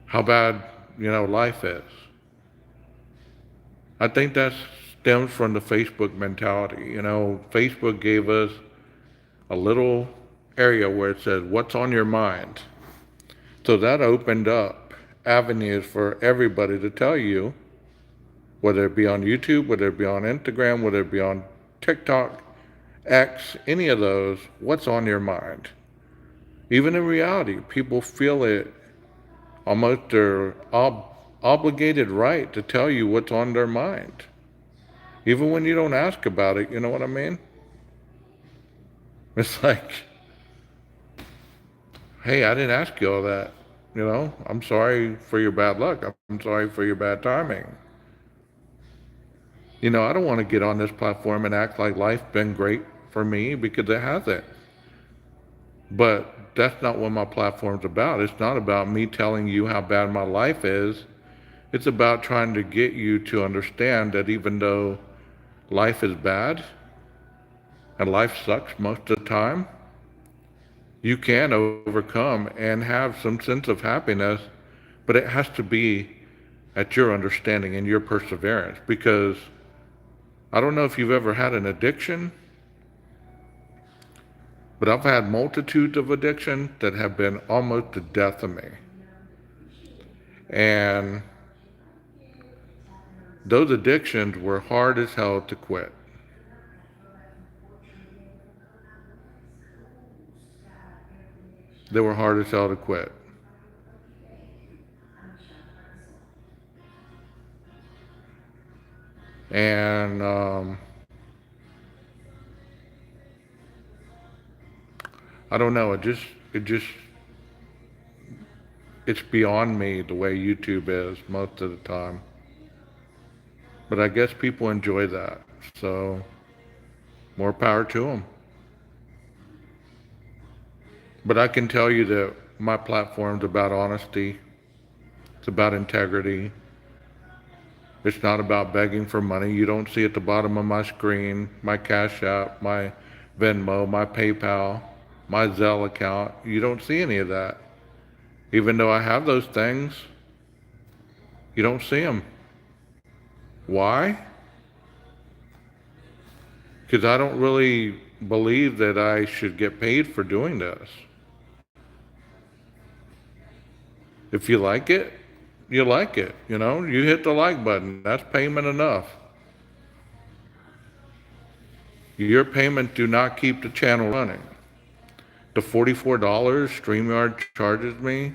how bad, life is. I think that stems from the Facebook mentality. Facebook gave us a little area where it says, what's on your mind? So that opened up avenues for everybody to tell you, whether it be on YouTube, whether it be on Instagram, whether it be on TikTok, X, any of those, what's on your mind. Even in reality, people feel it almost their obligated right to tell you what's on their mind. Even when you don't ask about it, you know what I mean? It's like, hey, I didn't ask you all that. I'm sorry for your bad luck. I'm sorry for your bad timing. I don't want to get on this platform and act like life's been great for me because it hasn't. But that's not what my platform's about. It's not about me telling you how bad my life is. It's about trying to get you to understand that even though life is bad and life sucks most of the time, you can overcome and have some sense of happiness, but it has to be at your understanding and your perseverance. Because I don't know if you've ever had an addiction, but I've had multitudes of addictions that have been almost the death of me. And those addictions were hard as hell to quit. They were hard as hell to quit. And I don't know. It's beyond me the way YouTube is most of the time. But I guess people enjoy that. So more power to them. But I can tell you that my platform's about honesty. It's about integrity. It's not about begging for money. You don't see at the bottom of my screen my Cash App, my Venmo, my PayPal, my Zelle account. You don't see any of that. Even though I have those things, you don't see them. Why? Because I don't really believe that I should get paid for doing this. If you like it, you like it. You hit the like button. That's payment enough. Your payment do not keep the channel running. The $44 StreamYard charges me,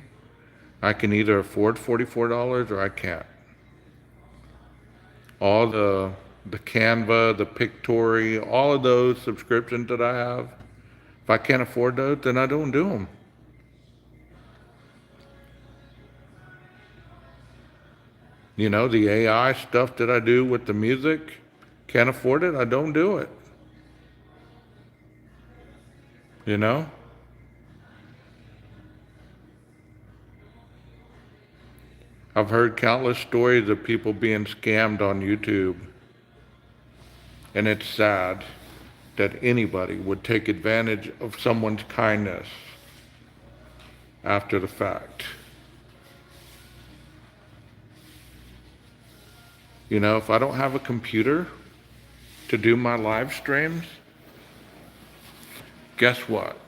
I can either afford $44 or I can't. All the Canva, the Pictory, all of those subscriptions that I have, if I can't afford those, then I don't do them. The AI stuff that I do with the music, can't afford it, I don't do it. I've heard countless stories of people being scammed on YouTube. And it's sad that anybody would take advantage of someone's kindness after the fact. If I don't have a computer to do my live streams, guess what?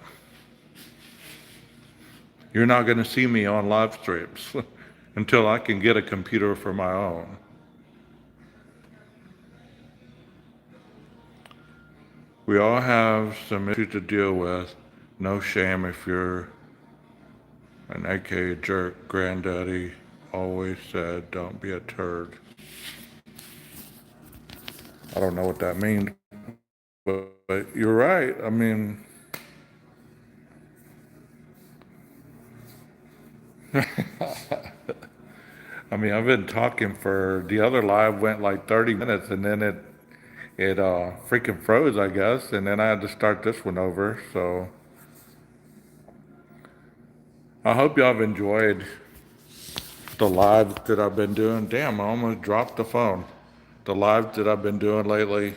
You're not going to see me on live streams until I can get a computer for my own. We all have some issues to deal with. No shame if you're an aka jerk. Granddaddy always said, don't be a turd. I don't know what that means, but you're right. I mean, I've been talking for the other live went like 30 minutes and then it freaking froze, I guess, and then I had to start this one over. So I hope y'all have enjoyed the lives that I've been doing. Damn, I almost dropped the phone. The lives that I've been doing lately,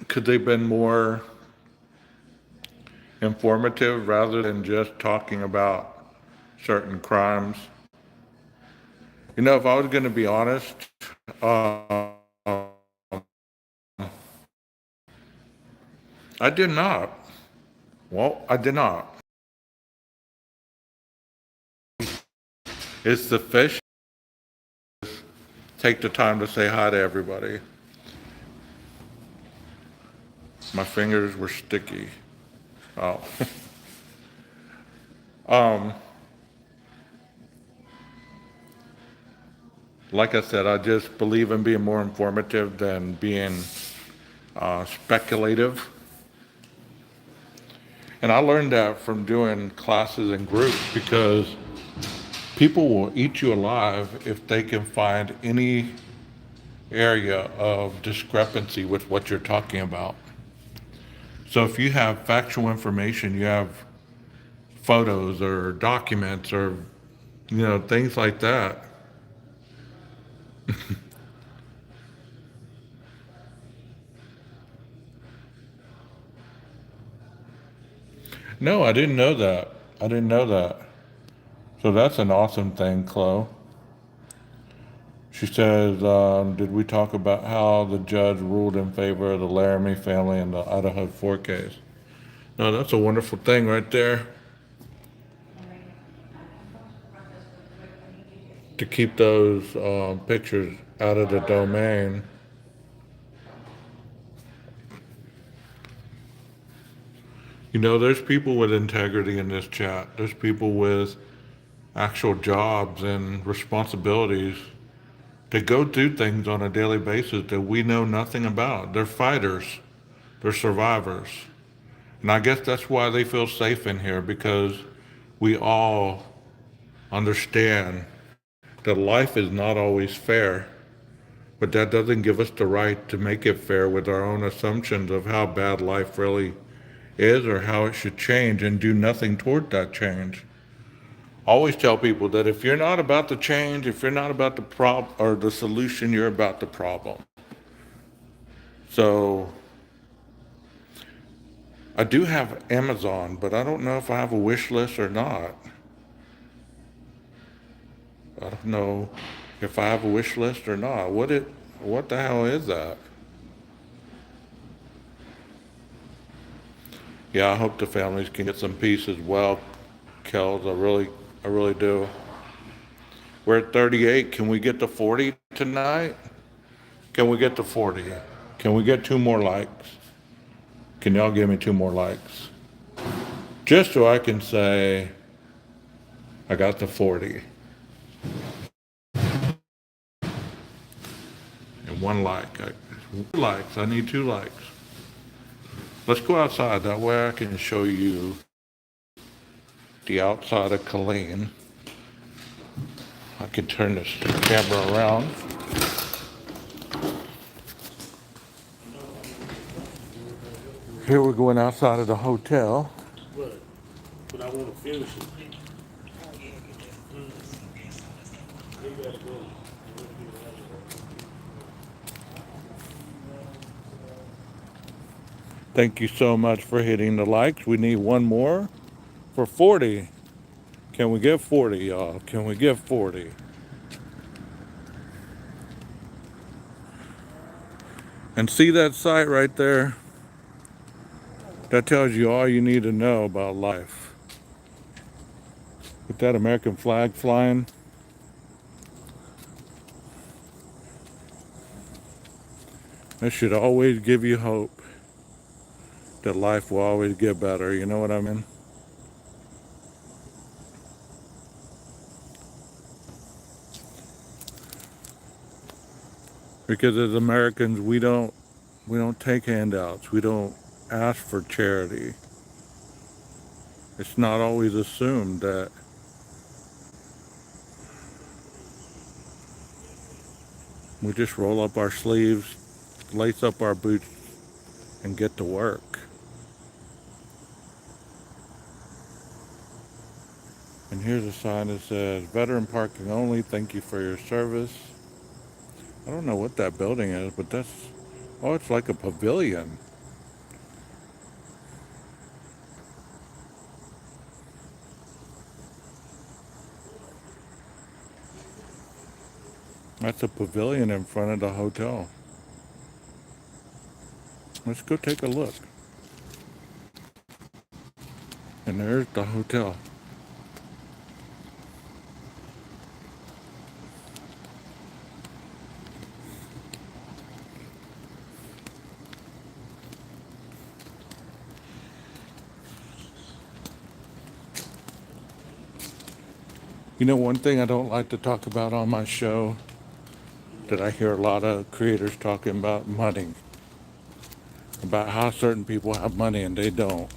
could they've been more informative rather than just talking about certain crimes? You know, if I was going to be honest, uh, I did not. Well, I did not. It's the fish. Take the time to say hi to everybody. My fingers were sticky. Oh. um, like I said, I just believe in being more informative than being speculative. And I learned that from doing classes in groups because people will eat you alive if they can find any area of discrepancy with what you're talking about. So if you have factual information, you have photos or documents or, things like that. No, I didn't know that. I didn't know that. So that's an awesome thing, Chloe. She says, did we talk about how the judge ruled in favor of the Laramie family in the Idaho 4 case? No, that's a wonderful thing right there. To keep those pictures out of the domain. There's people with integrity in this chat. There's people with actual jobs and responsibilities to go do things on a daily basis that we know nothing about. They're fighters. They're survivors. And I guess that's why they feel safe in here, because we all understand that life is not always fair, but that doesn't give us the right to make it fair with our own assumptions of how bad life really is or how it should change and do nothing toward that change. I always tell people that if you're not about the change, if you're not about the problem or the solution, you're about the problem. So I do have Amazon, but I don't know if I have a wish list or not. I don't know if I have a wish list or not. What the hell is that? Yeah, I hope the families can get some peace as well, Kels. I really do. We're at 38. Can we get to 40 tonight? Can we get to 40? Can we get 2 more likes? Can y'all give me 2 more likes? Just so I can say I got to 40. And 1 like. 2 likes. I need 2 likes. Let's go outside. That way I can show you the outside of Colleen. I can turn this camera around. Here we're going outside of the hotel. But I want to finish it. Thank you so much for hitting the likes. We need 1 more for 40. Can we get 40, y'all? Can we get 40? And see that site right there? That tells you all you need to know about life. With that American flag flying, that should always give you hope that life will always get better. You know what I mean? Because as Americans, we don't take handouts. We don't ask for charity. It's not always assumed that we just roll up our sleeves, lace up our boots, and get to work. And here's a sign that says, veteran parking only, thank you for your service. I don't know what that building is, but oh, it's like a pavilion. That's a pavilion in front of the hotel. Let's go take a look. And there's the hotel. You know, one thing I don't like to talk about on my show that I hear a lot of creators talking about money, about how certain people have money and they don't.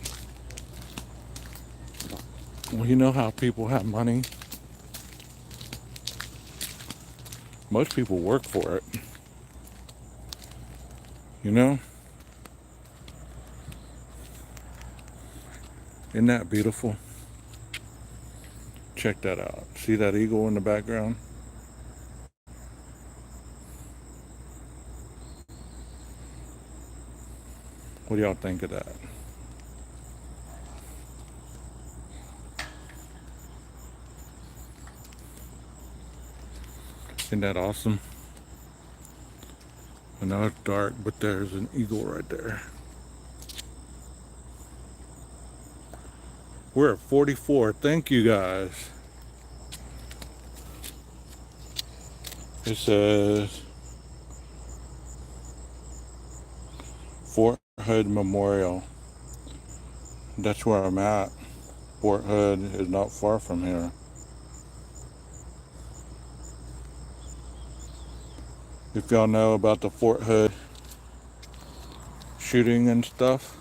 Well, you know how people have money? Most people work for it. You know? Isn't that beautiful? Check that out. See that eagle in the background? What do y'all think of that? Isn't that awesome? I know it's dark, but there's an eagle right there. We're at 44. Thank you guys. It says Fort Hood Memorial. That's where I'm at. Fort Hood is not far from here. If y'all know about the Fort Hood shooting and stuff,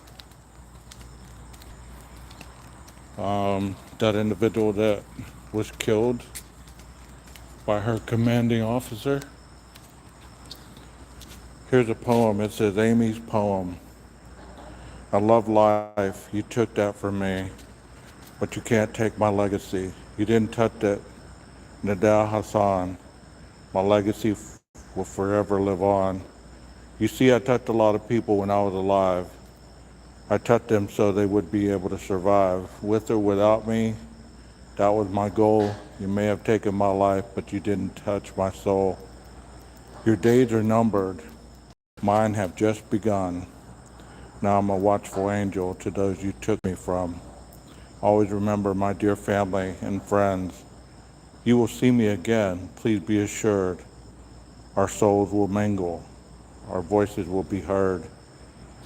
that individual that was killed by her commanding officer. Here's a poem. It says, Amy's poem. I love life. You took that from me, but you can't take my legacy. You didn't touch it. Nadal Hassan. My legacy will forever live on. You see, I touched a lot of people when I was alive. I touched them so they would be able to survive. With or without me, that was my goal. You may have taken my life, but you didn't touch my soul. Your days are numbered. Mine have just begun. Now I'm a watchful angel to those you took me from. Always remember my dear family and friends. You will see me again. Please be assured. Our souls will mingle. Our voices will be heard.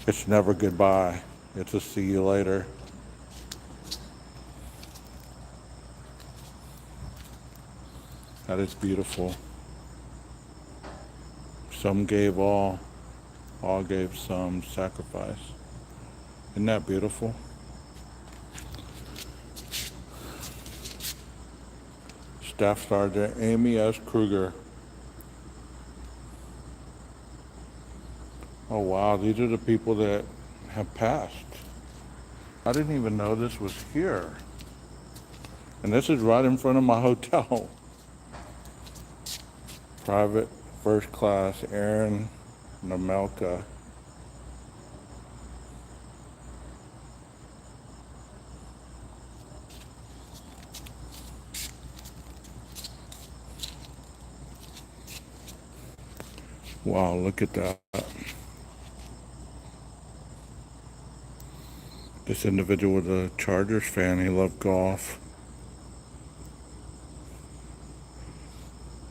It's never goodbye. It's a see you later. That is beautiful. Some gave all gave some sacrifice. Isn't that beautiful? Staff Sergeant Amy S. Kruger. Oh wow, these are the people that have passed. I didn't even know this was here. And this is right in front of my hotel. Private First Class Aaron Namelka. Wow, look at that. This individual was a Chargers fan. He loved golf,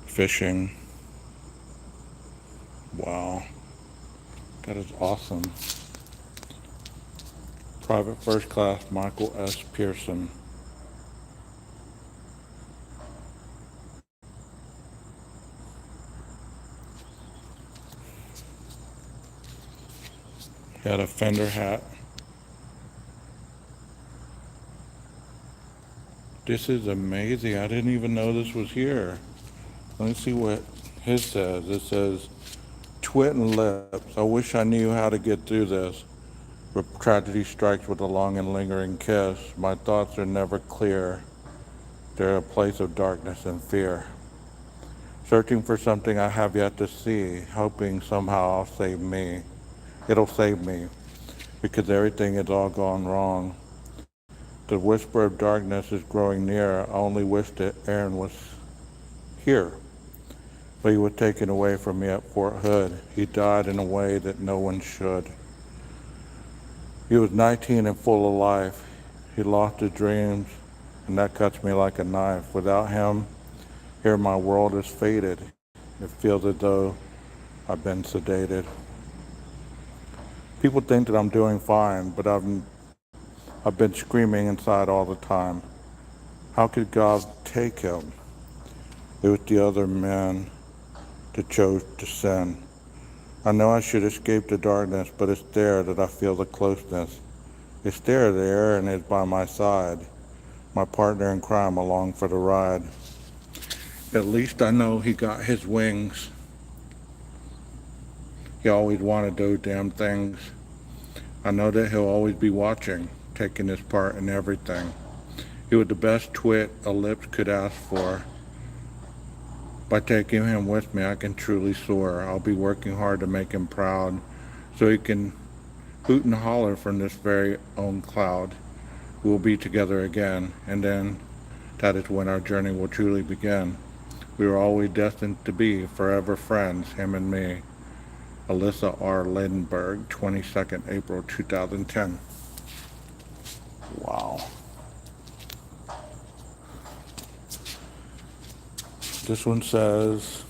fishing. Wow, that is awesome. Private First Class Michael S. Pearson. He had a Fender hat. This is amazing. I didn't even know this was here. Let me see what his says. It says, Twit and lips. I wish I knew how to get through this. But tragedy strikes with a long and lingering kiss. My thoughts are never clear. They're a place of darkness and fear. Searching for something I have yet to see, hoping somehow it'll save me, because everything has all gone wrong. The whisper of darkness is growing near. I only wish that Aaron was here, but he was taken away from me at Fort Hood. He died in a way that no one should. He was 19 and full of life. He lost his dreams, and that cuts me like a knife. Without him, here my world is faded. It feels as though I've been sedated. People think that I'm doing fine, but I've been screaming inside all the time. How could God take him? It was the other men that chose to sin. I know I should escape the darkness, but it's there that I feel the closeness. It's there that Aaron is by my side, my partner in crime along for the ride. At least I know he got his wings. He always wanted those damn things. I know that he'll always be watching, taking his part in everything. He was the best twit a lips could ask for. By taking him with me, I can truly soar. I'll be working hard to make him proud, so he can hoot and holler from this very own cloud. We'll be together again, and then that is when our journey will truly begin. We were always destined to be forever friends, him and me. Alyssa R. Lindenberg, 22nd April 2010. Wow. This one says,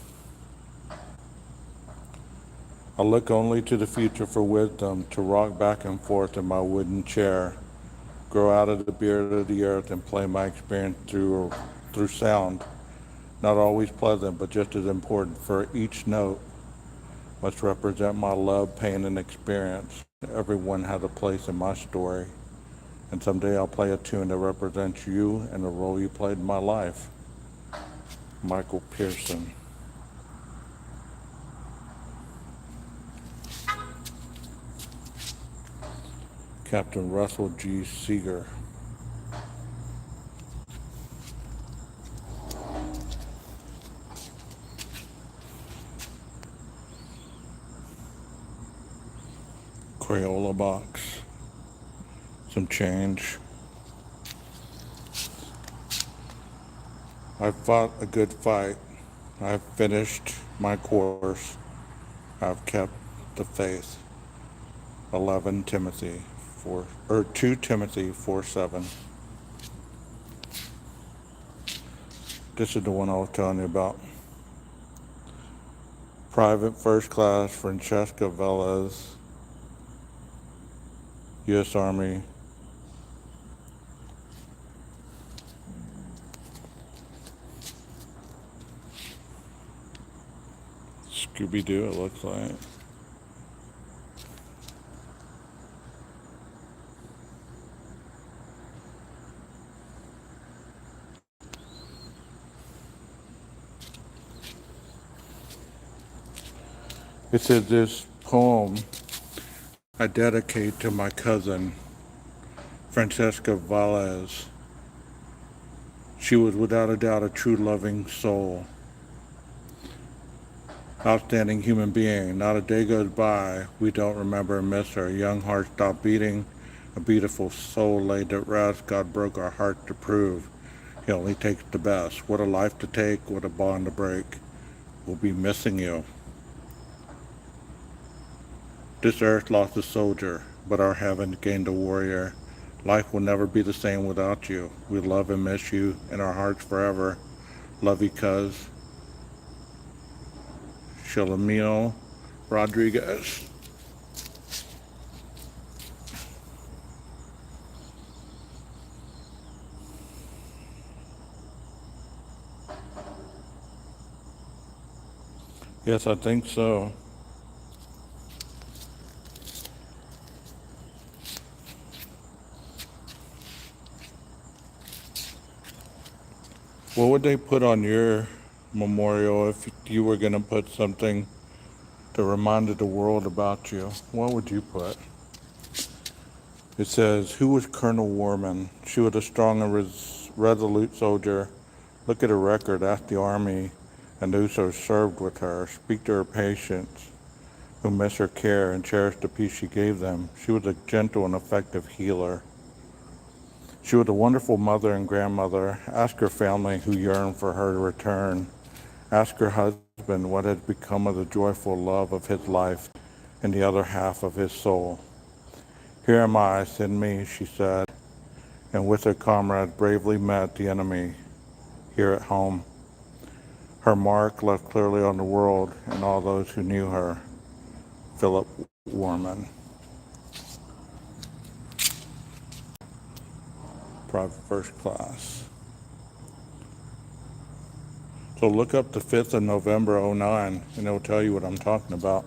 I look only to the future for wisdom, to rock back and forth in my wooden chair, grow out of the beard of the earth and play my experience through sound. Not always pleasant, but just as important, for each note must represent my love, pain, and experience. Everyone has a place in my story, and someday I'll play a tune that represents you and the role you played in my life. Michael Pearson. Captain Russell G. Seeger. Crayola box. Some change. I fought a good fight. I've finished my course. I've kept the faith. 11 Timothy 4 or 2 Timothy 4:7. This is the one I was telling you about. Private First Class Francesca Velez, U.S. Army. Scooby-Doo, it looks like. It says this poem I dedicate to my cousin, Francesca Velez. She was without a doubt a true loving soul. Outstanding human being. Not a day goes by we don't remember and miss her. Young heart stopped beating. A beautiful soul laid at rest. God broke our heart to prove he only takes the best. What a life to take, what a bond to break. We'll be missing you. This earth lost a soldier, but our heaven gained a warrior. Life will never be the same without you. We love and miss you in our hearts forever. Love you, cuz. Shalamil Rodriguez. Yes, I think so. What would they put on your memorial if you were going to put something that reminded the world about you? What would you put? It says, who was Colonel Warman? She was a strong and resolute soldier. Look at her record. Ask the Army and those who served with her. Speak to her patients who miss her care and cherish the peace she gave them. She was a gentle and effective healer. She was a wonderful mother and grandmother. Ask her family who yearned for her to return. Ask her husband what had become of the joyful love of his life and the other half of his soul. Here am I, send me, she said, and with her comrades bravely met the enemy here at home. Her mark left clearly on the world and all those who knew her. Philip Warman. Private First Class. So look up the 5th of November, '09, and it'll tell you what I'm talking about.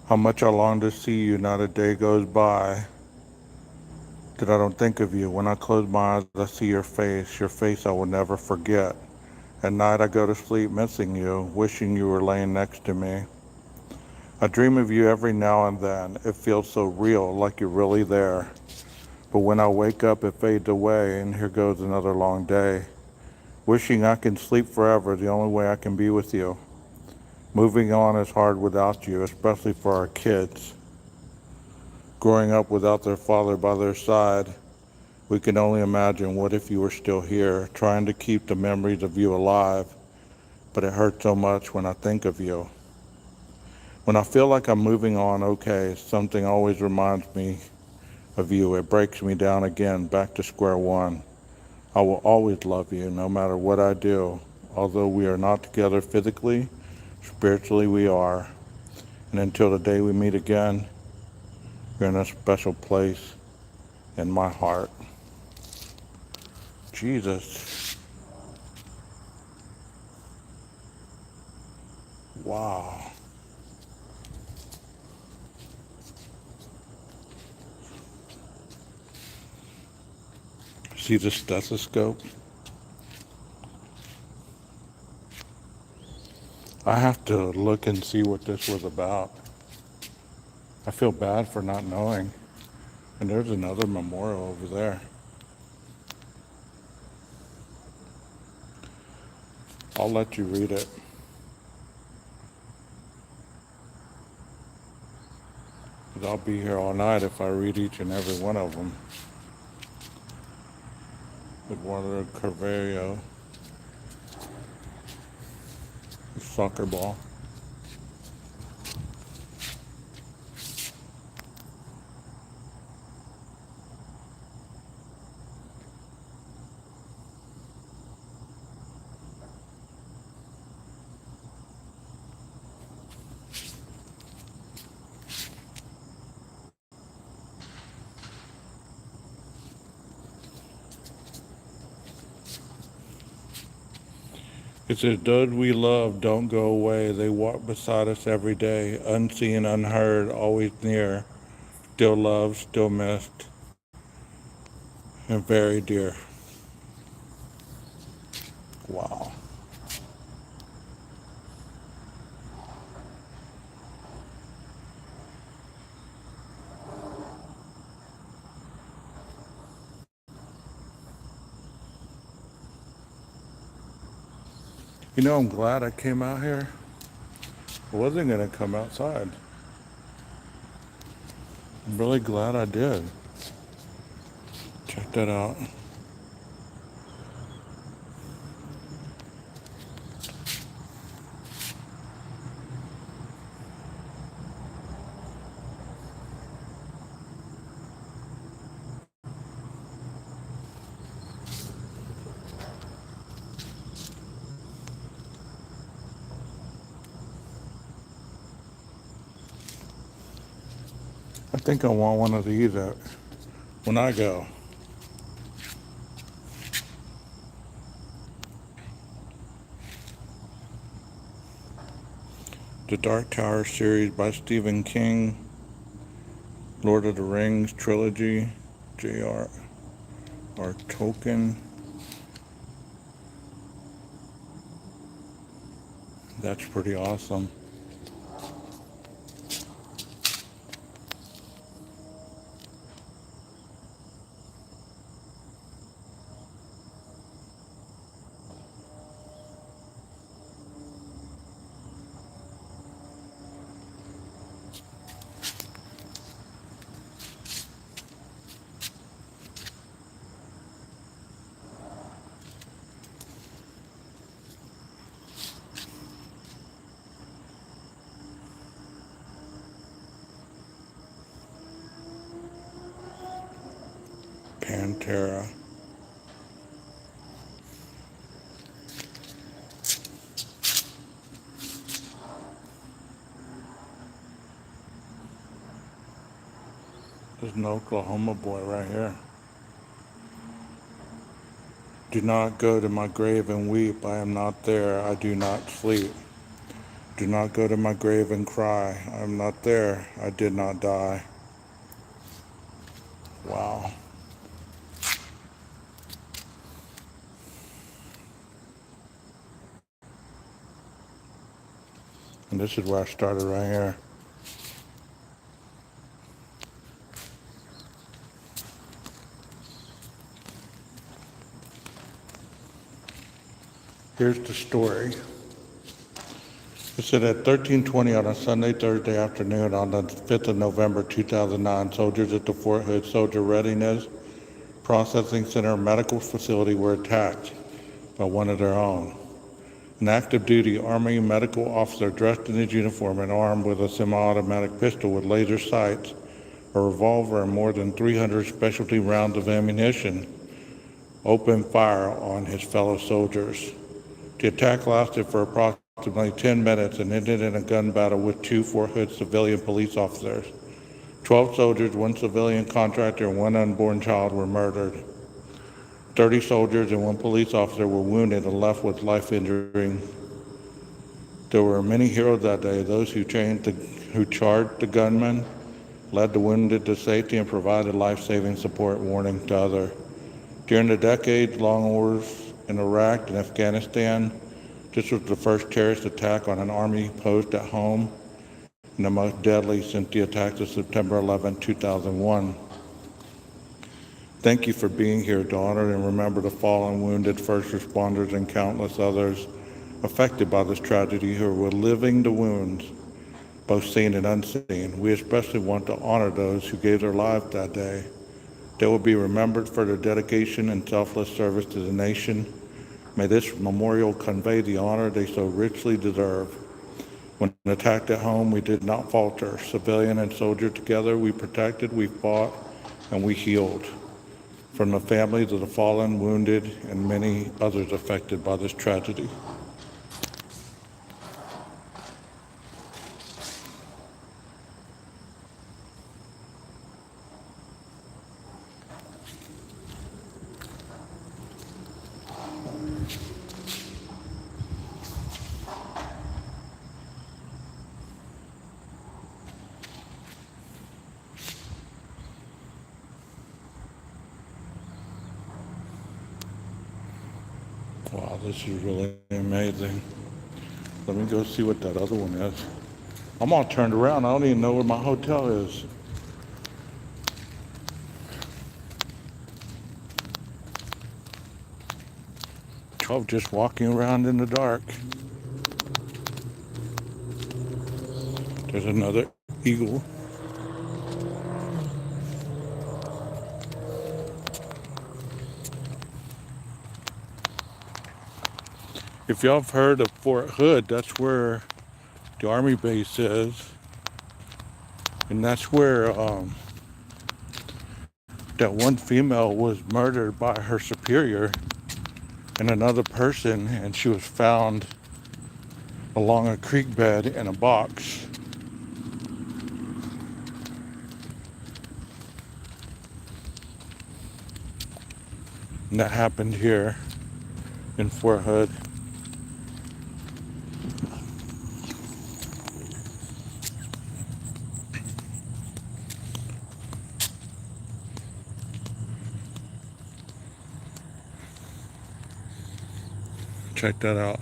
How much I long to see you, not a day goes by that I don't think of you. When I close my eyes, I see your face I will never forget. At night I go to sleep missing you, wishing you were laying next to me. I dream of you every now and then. It feels so real, like you're really there. But when I wake up, it fades away, and here goes another long day. Wishing I can sleep forever, the only way I can be with you. Moving on is hard without you, especially for our kids. Growing up without their father by their side, we can only imagine what if you were still here, trying to keep the memories of you alive. But it hurts so much when I think of you. When I feel like I'm moving on, okay, something always reminds me of you. It breaks me down again, back to square one. I will always love you, no matter what I do. Although we are not together physically, spiritually we are. And until the day we meet again, you're in a special place in my heart. Jesus. Wow. See the stethoscope? I have to look and see what this was about. I feel bad for not knowing. And there's another memorial over there. I'll let you read it. 'Cause I'll be here all night if I read each and every one of them. Eduardo Carvalho, soccer ball. It says, those we love don't go away. They walk beside us every day, unseen, unheard, always near, still loved, still missed, and very dear. Wow. You know, I'm glad I came out here. I wasn't going to come outside. I'm really glad I did. Check that out. I think I want one of these when I go. The Dark Tower series by Stephen King, Lord of the Rings trilogy, J.R.R. Tolkien. That's pretty awesome. Pantera. There's an Oklahoma boy right here. Do not go to my grave and weep. I am not there. I do not sleep. Do not go to my grave and cry. I am not there. I did not die. Wow. And this is where I started right here. Here's the story. It said at 13:20 on a Sunday, Thursday afternoon on the 5th of November 2009, soldiers at the Fort Hood Soldier Readiness Processing Center medical facility were attacked by one of their own. An active duty Army medical officer dressed in his uniform and armed with a semi-automatic pistol with laser sights, a revolver, and more than 300 specialty rounds of ammunition opened fire on his fellow soldiers. The attack lasted for approximately 10 minutes and ended in a gun battle with two Fort Hood civilian police officers. 12 soldiers, one civilian contractor, and one unborn child were murdered. 30 soldiers and one police officer were wounded and left with life injury. There were many heroes that day, those who charged the gunmen, led the wounded to safety, and provided life-saving support, warning to others. During the decades-long wars in Iraq and Afghanistan, this was the first terrorist attack on an Army post at home and the most deadly since the attacks of September 11, 2001. Thank you for being here to honor and remember the fallen, wounded first responders and countless others affected by this tragedy who were living the wounds, both seen and unseen. We especially want to honor those who gave their lives that day. They will be remembered for their dedication and selfless service to the nation. May this memorial convey the honor they so richly deserve. When attacked at home, we did not falter. Civilian and soldier together, we protected, we fought, and we healed. From the families of the fallen, wounded, and many others affected by this tragedy. Wow, this is really amazing. Let me go see what that other one is. I'm all turned around. I don't even know where my hotel is. I'm just walking around in the dark. There's another eagle. If y'all have heard of Fort Hood, that's where the Army base is. And that's where that one female was murdered by her superior and another person, and she was found along a creek bed in a box. And that happened here in Fort Hood. Check that out.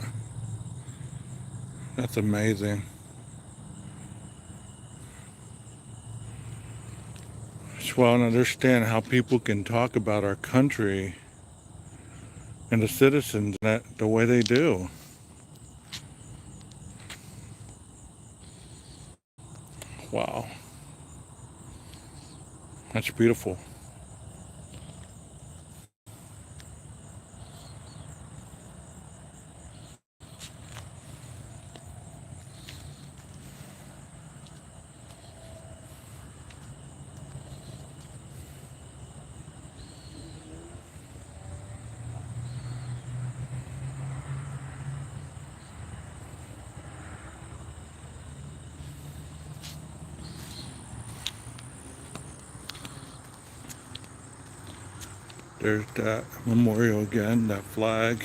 That's amazing. Just want to understand how people can talk about our country and the citizens that the way they do. Wow. That's beautiful. There's that memorial again, that flag.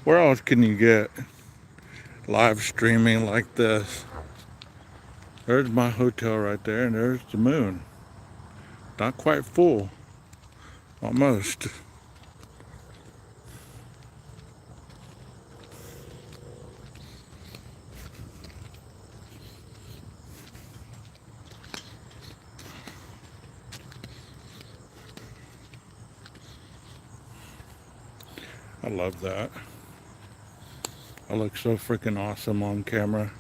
Where else can you get live streaming like this? There's my hotel right there, and there's the moon. Not quite full. Almost. I love that. I look so freaking awesome on camera.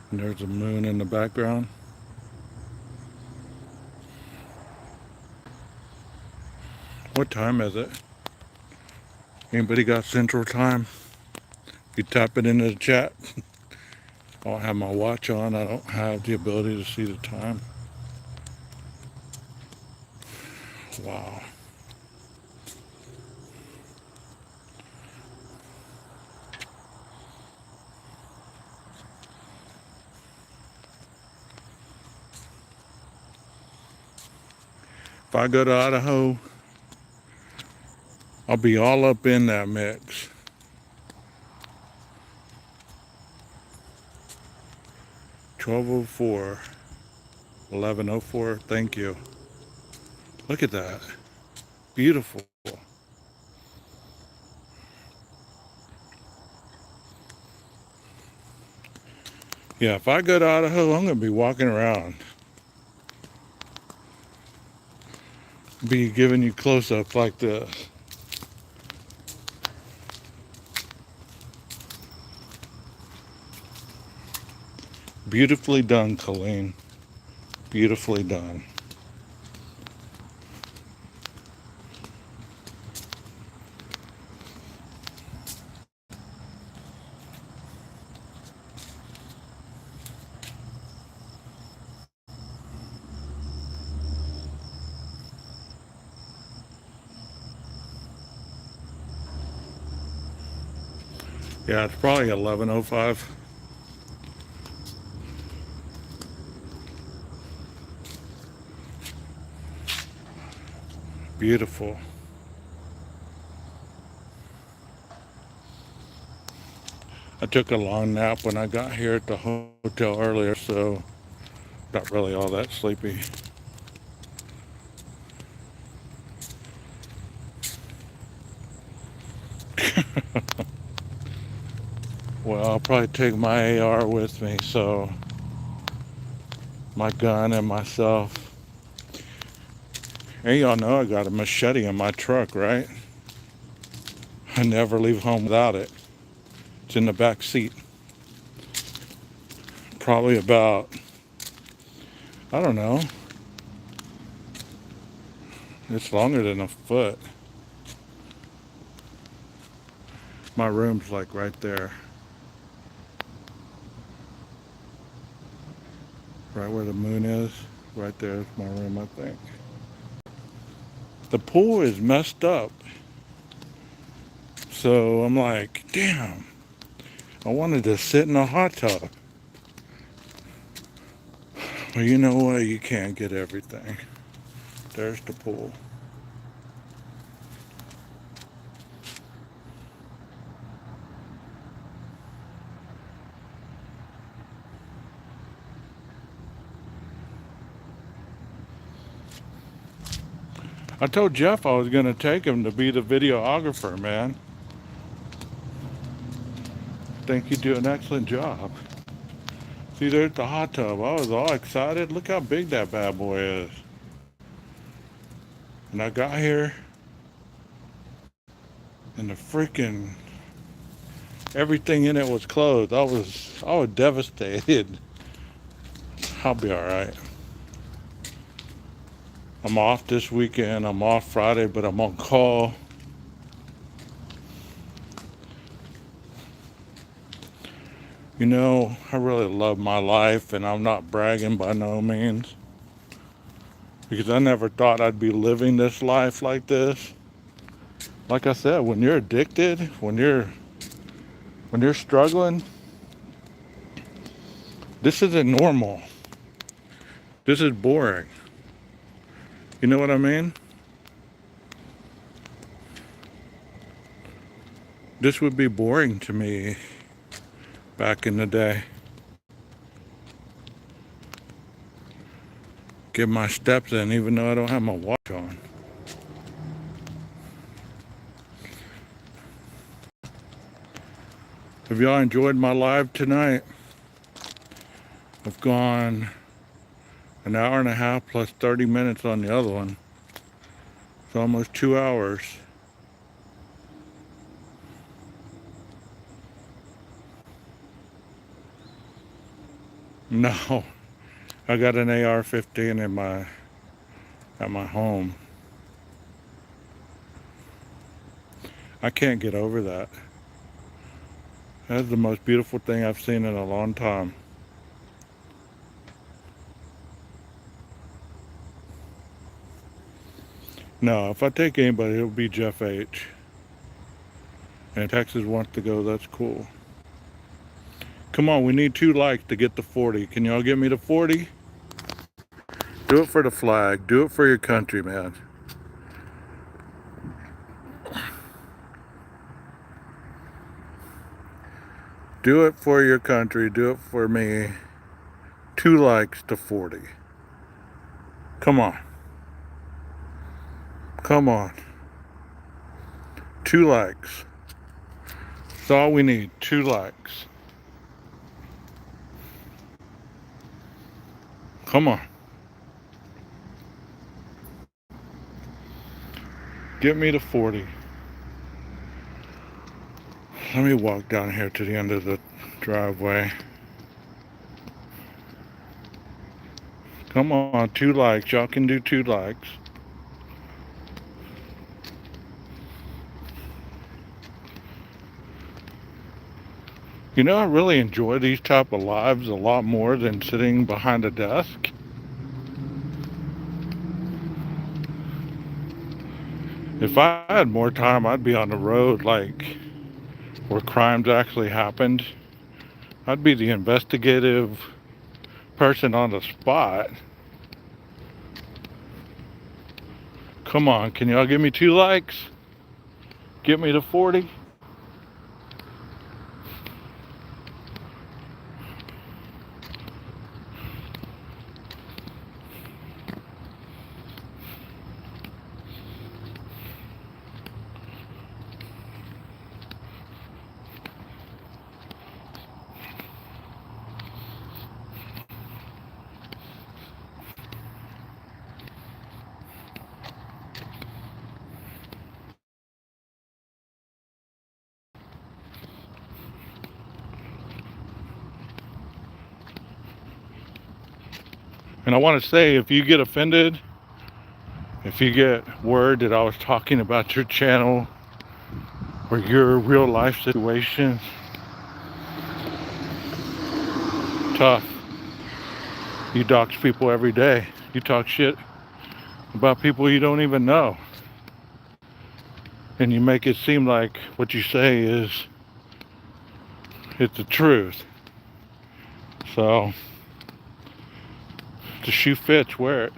And there's a moon in the background. What time is it? Anybody got Central Time? You type it into the chat. I don't have my watch on. I don't have the ability to see the time. Wow. If I go to Idaho, I'll be all up in that mix. $12:04, 11:04. Thank you. Look at that. Beautiful. Yeah, if I go to Idaho, I'm going to be walking around. Be giving you close-ups like this. Beautifully done, Colleen. Beautifully done. Yeah, it's probably 11:05. Beautiful. I took a long nap when I got here at the hotel earlier, so not really all that sleepy. Well, I'll probably take my AR with me, so my gun and myself. And y'all know I got a machete in my truck, right? I never leave home without it. It's in the back seat. Probably about, I don't know, it's longer than a foot. My room's like right there. Right where the moon is. Right there's my room, I think. The pool is messed up. So I'm like, damn, I wanted to sit in a hot tub. Well, you know what? You can't get everything. There's the pool. I told Jeff I was gonna take him to be the videographer, man. Think you do an excellent job. See, there's the hot tub. I was all excited. Look how big that bad boy is. And I got here, and the freaking everything in it was closed. I was devastated. I'll be all right. I'm off this weekend. I'm off Friday, but I'm on call. You know, I really love my life, and I'm not bragging by no means, because I never thought I'd be living this life like this. Like I said, when you're addicted, when you're struggling, this isn't normal. This is boring. You know what I mean? This would be boring to me back in the day. Get my steps in even though I don't have my watch on. Have y'all enjoyed my live tonight? I've gone an hour and a half plus 30 minutes on the other one. It's almost 2 hours. No, I got an AR-15 at my home. I can't get over that. That's the most beautiful thing I've seen in a long time. No, if I take anybody, it'll be Jeff H. And if Texas wants to go, that's cool. Come on, we need 2 likes to get to 40. Can y'all get me to 40? Do it for the flag. Do it for your country, man. Do it for your country. Do it for me. 2 likes to 40. Come on. Come on. 2 likes. That's all we need. 2 likes. Come on. Get me to 40. Let me walk down here to the end of the driveway. Come on, 2 likes. Y'all can do 2 likes. You know, I really enjoy these type of lives a lot more than sitting behind a desk. If I had more time, I'd be on the road, like where crimes actually happened. I'd be the investigative person on the spot. Come on, can y'all give me 2 likes? Get me to 40. And I want to say, if you get offended, if you get word that I was talking about your channel or your real life situation, tough. You dox people every day. You talk shit about people you don't even know. and you make it seem like what you say is it's the truth. So the shoe fits, wear it.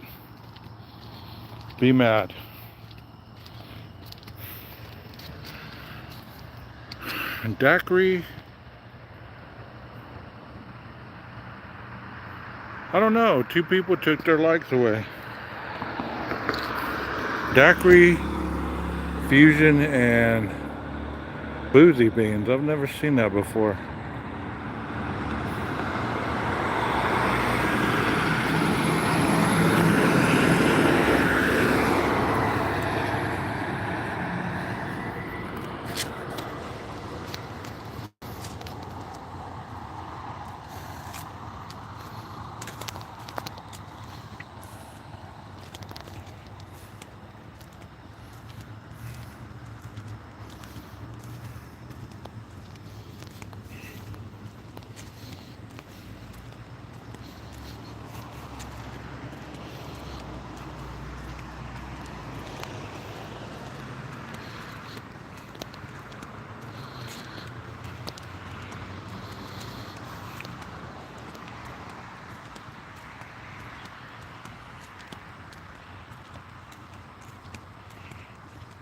Be mad. And daiquiri, I don't know, 2 people took their likes away. Daiquiri, fusion, and boozy beans. I've never seen that before.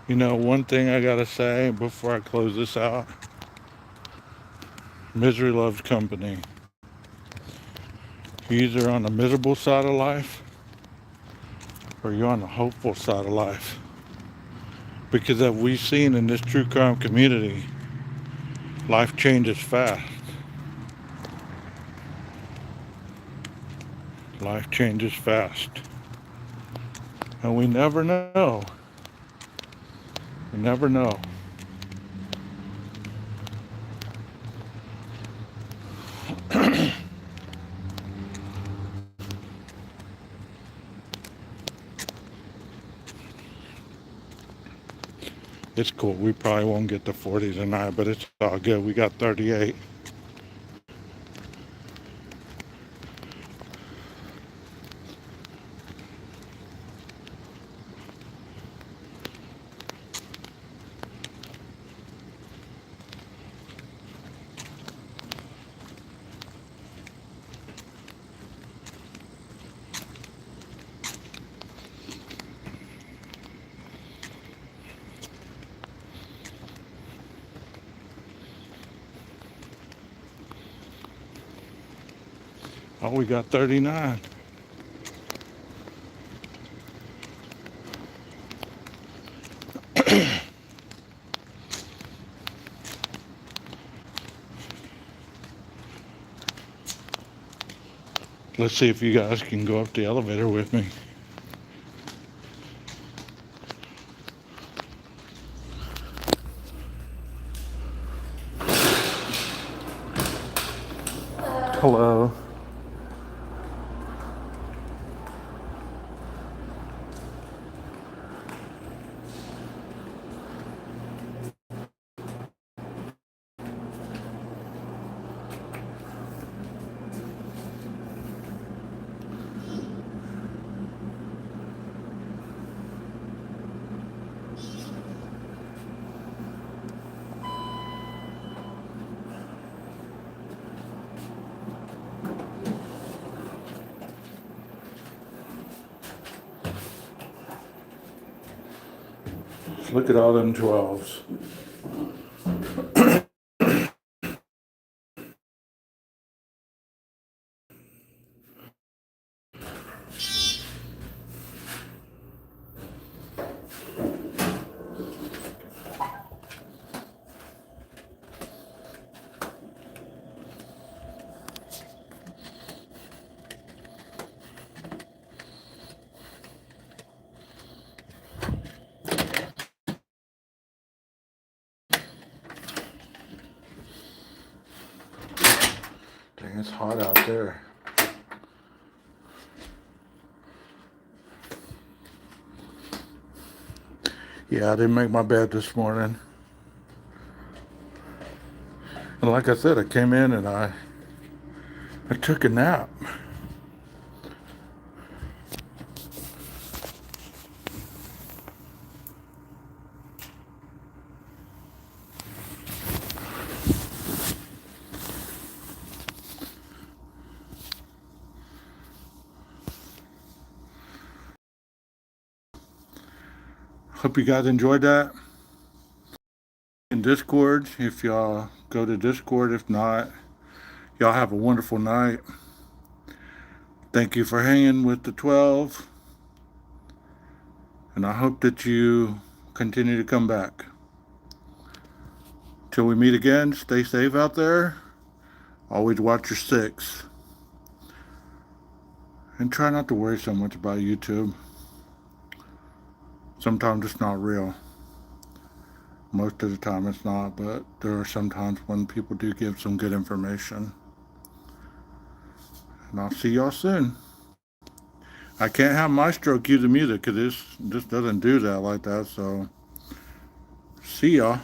You know, one thing I gotta say before I close this out, misery loves company. You're either on the miserable side of life or you're on the hopeful side of life. Because as we've seen in this true crime community, life changes fast. Life changes fast. And we never know. We never know. It's cool. We probably won't get to 40 tonight, but it's all good. We got 38. Oh, we got 39. Let's see if you guys can go up the elevator with me. Hello. Look at all them 12s. Dang, it's hot out there. Yeah, I didn't make my bed this morning. And like I said, I came in and I took a nap. Hope you guys enjoyed that. In Discord, if y'all go to Discord. If not, y'all have a wonderful night. Thank you for hanging with the 12. And I hope that you continue to come back. Till we meet again, stay safe out there. Always watch your six. And try not to worry so much about YouTube. Sometimes it's not real. Most of the time it's not, but there are some times when people do give some good information. And I'll see y'all soon. I can't have Maestro cue the music because this doesn't do that like that, so see y'all.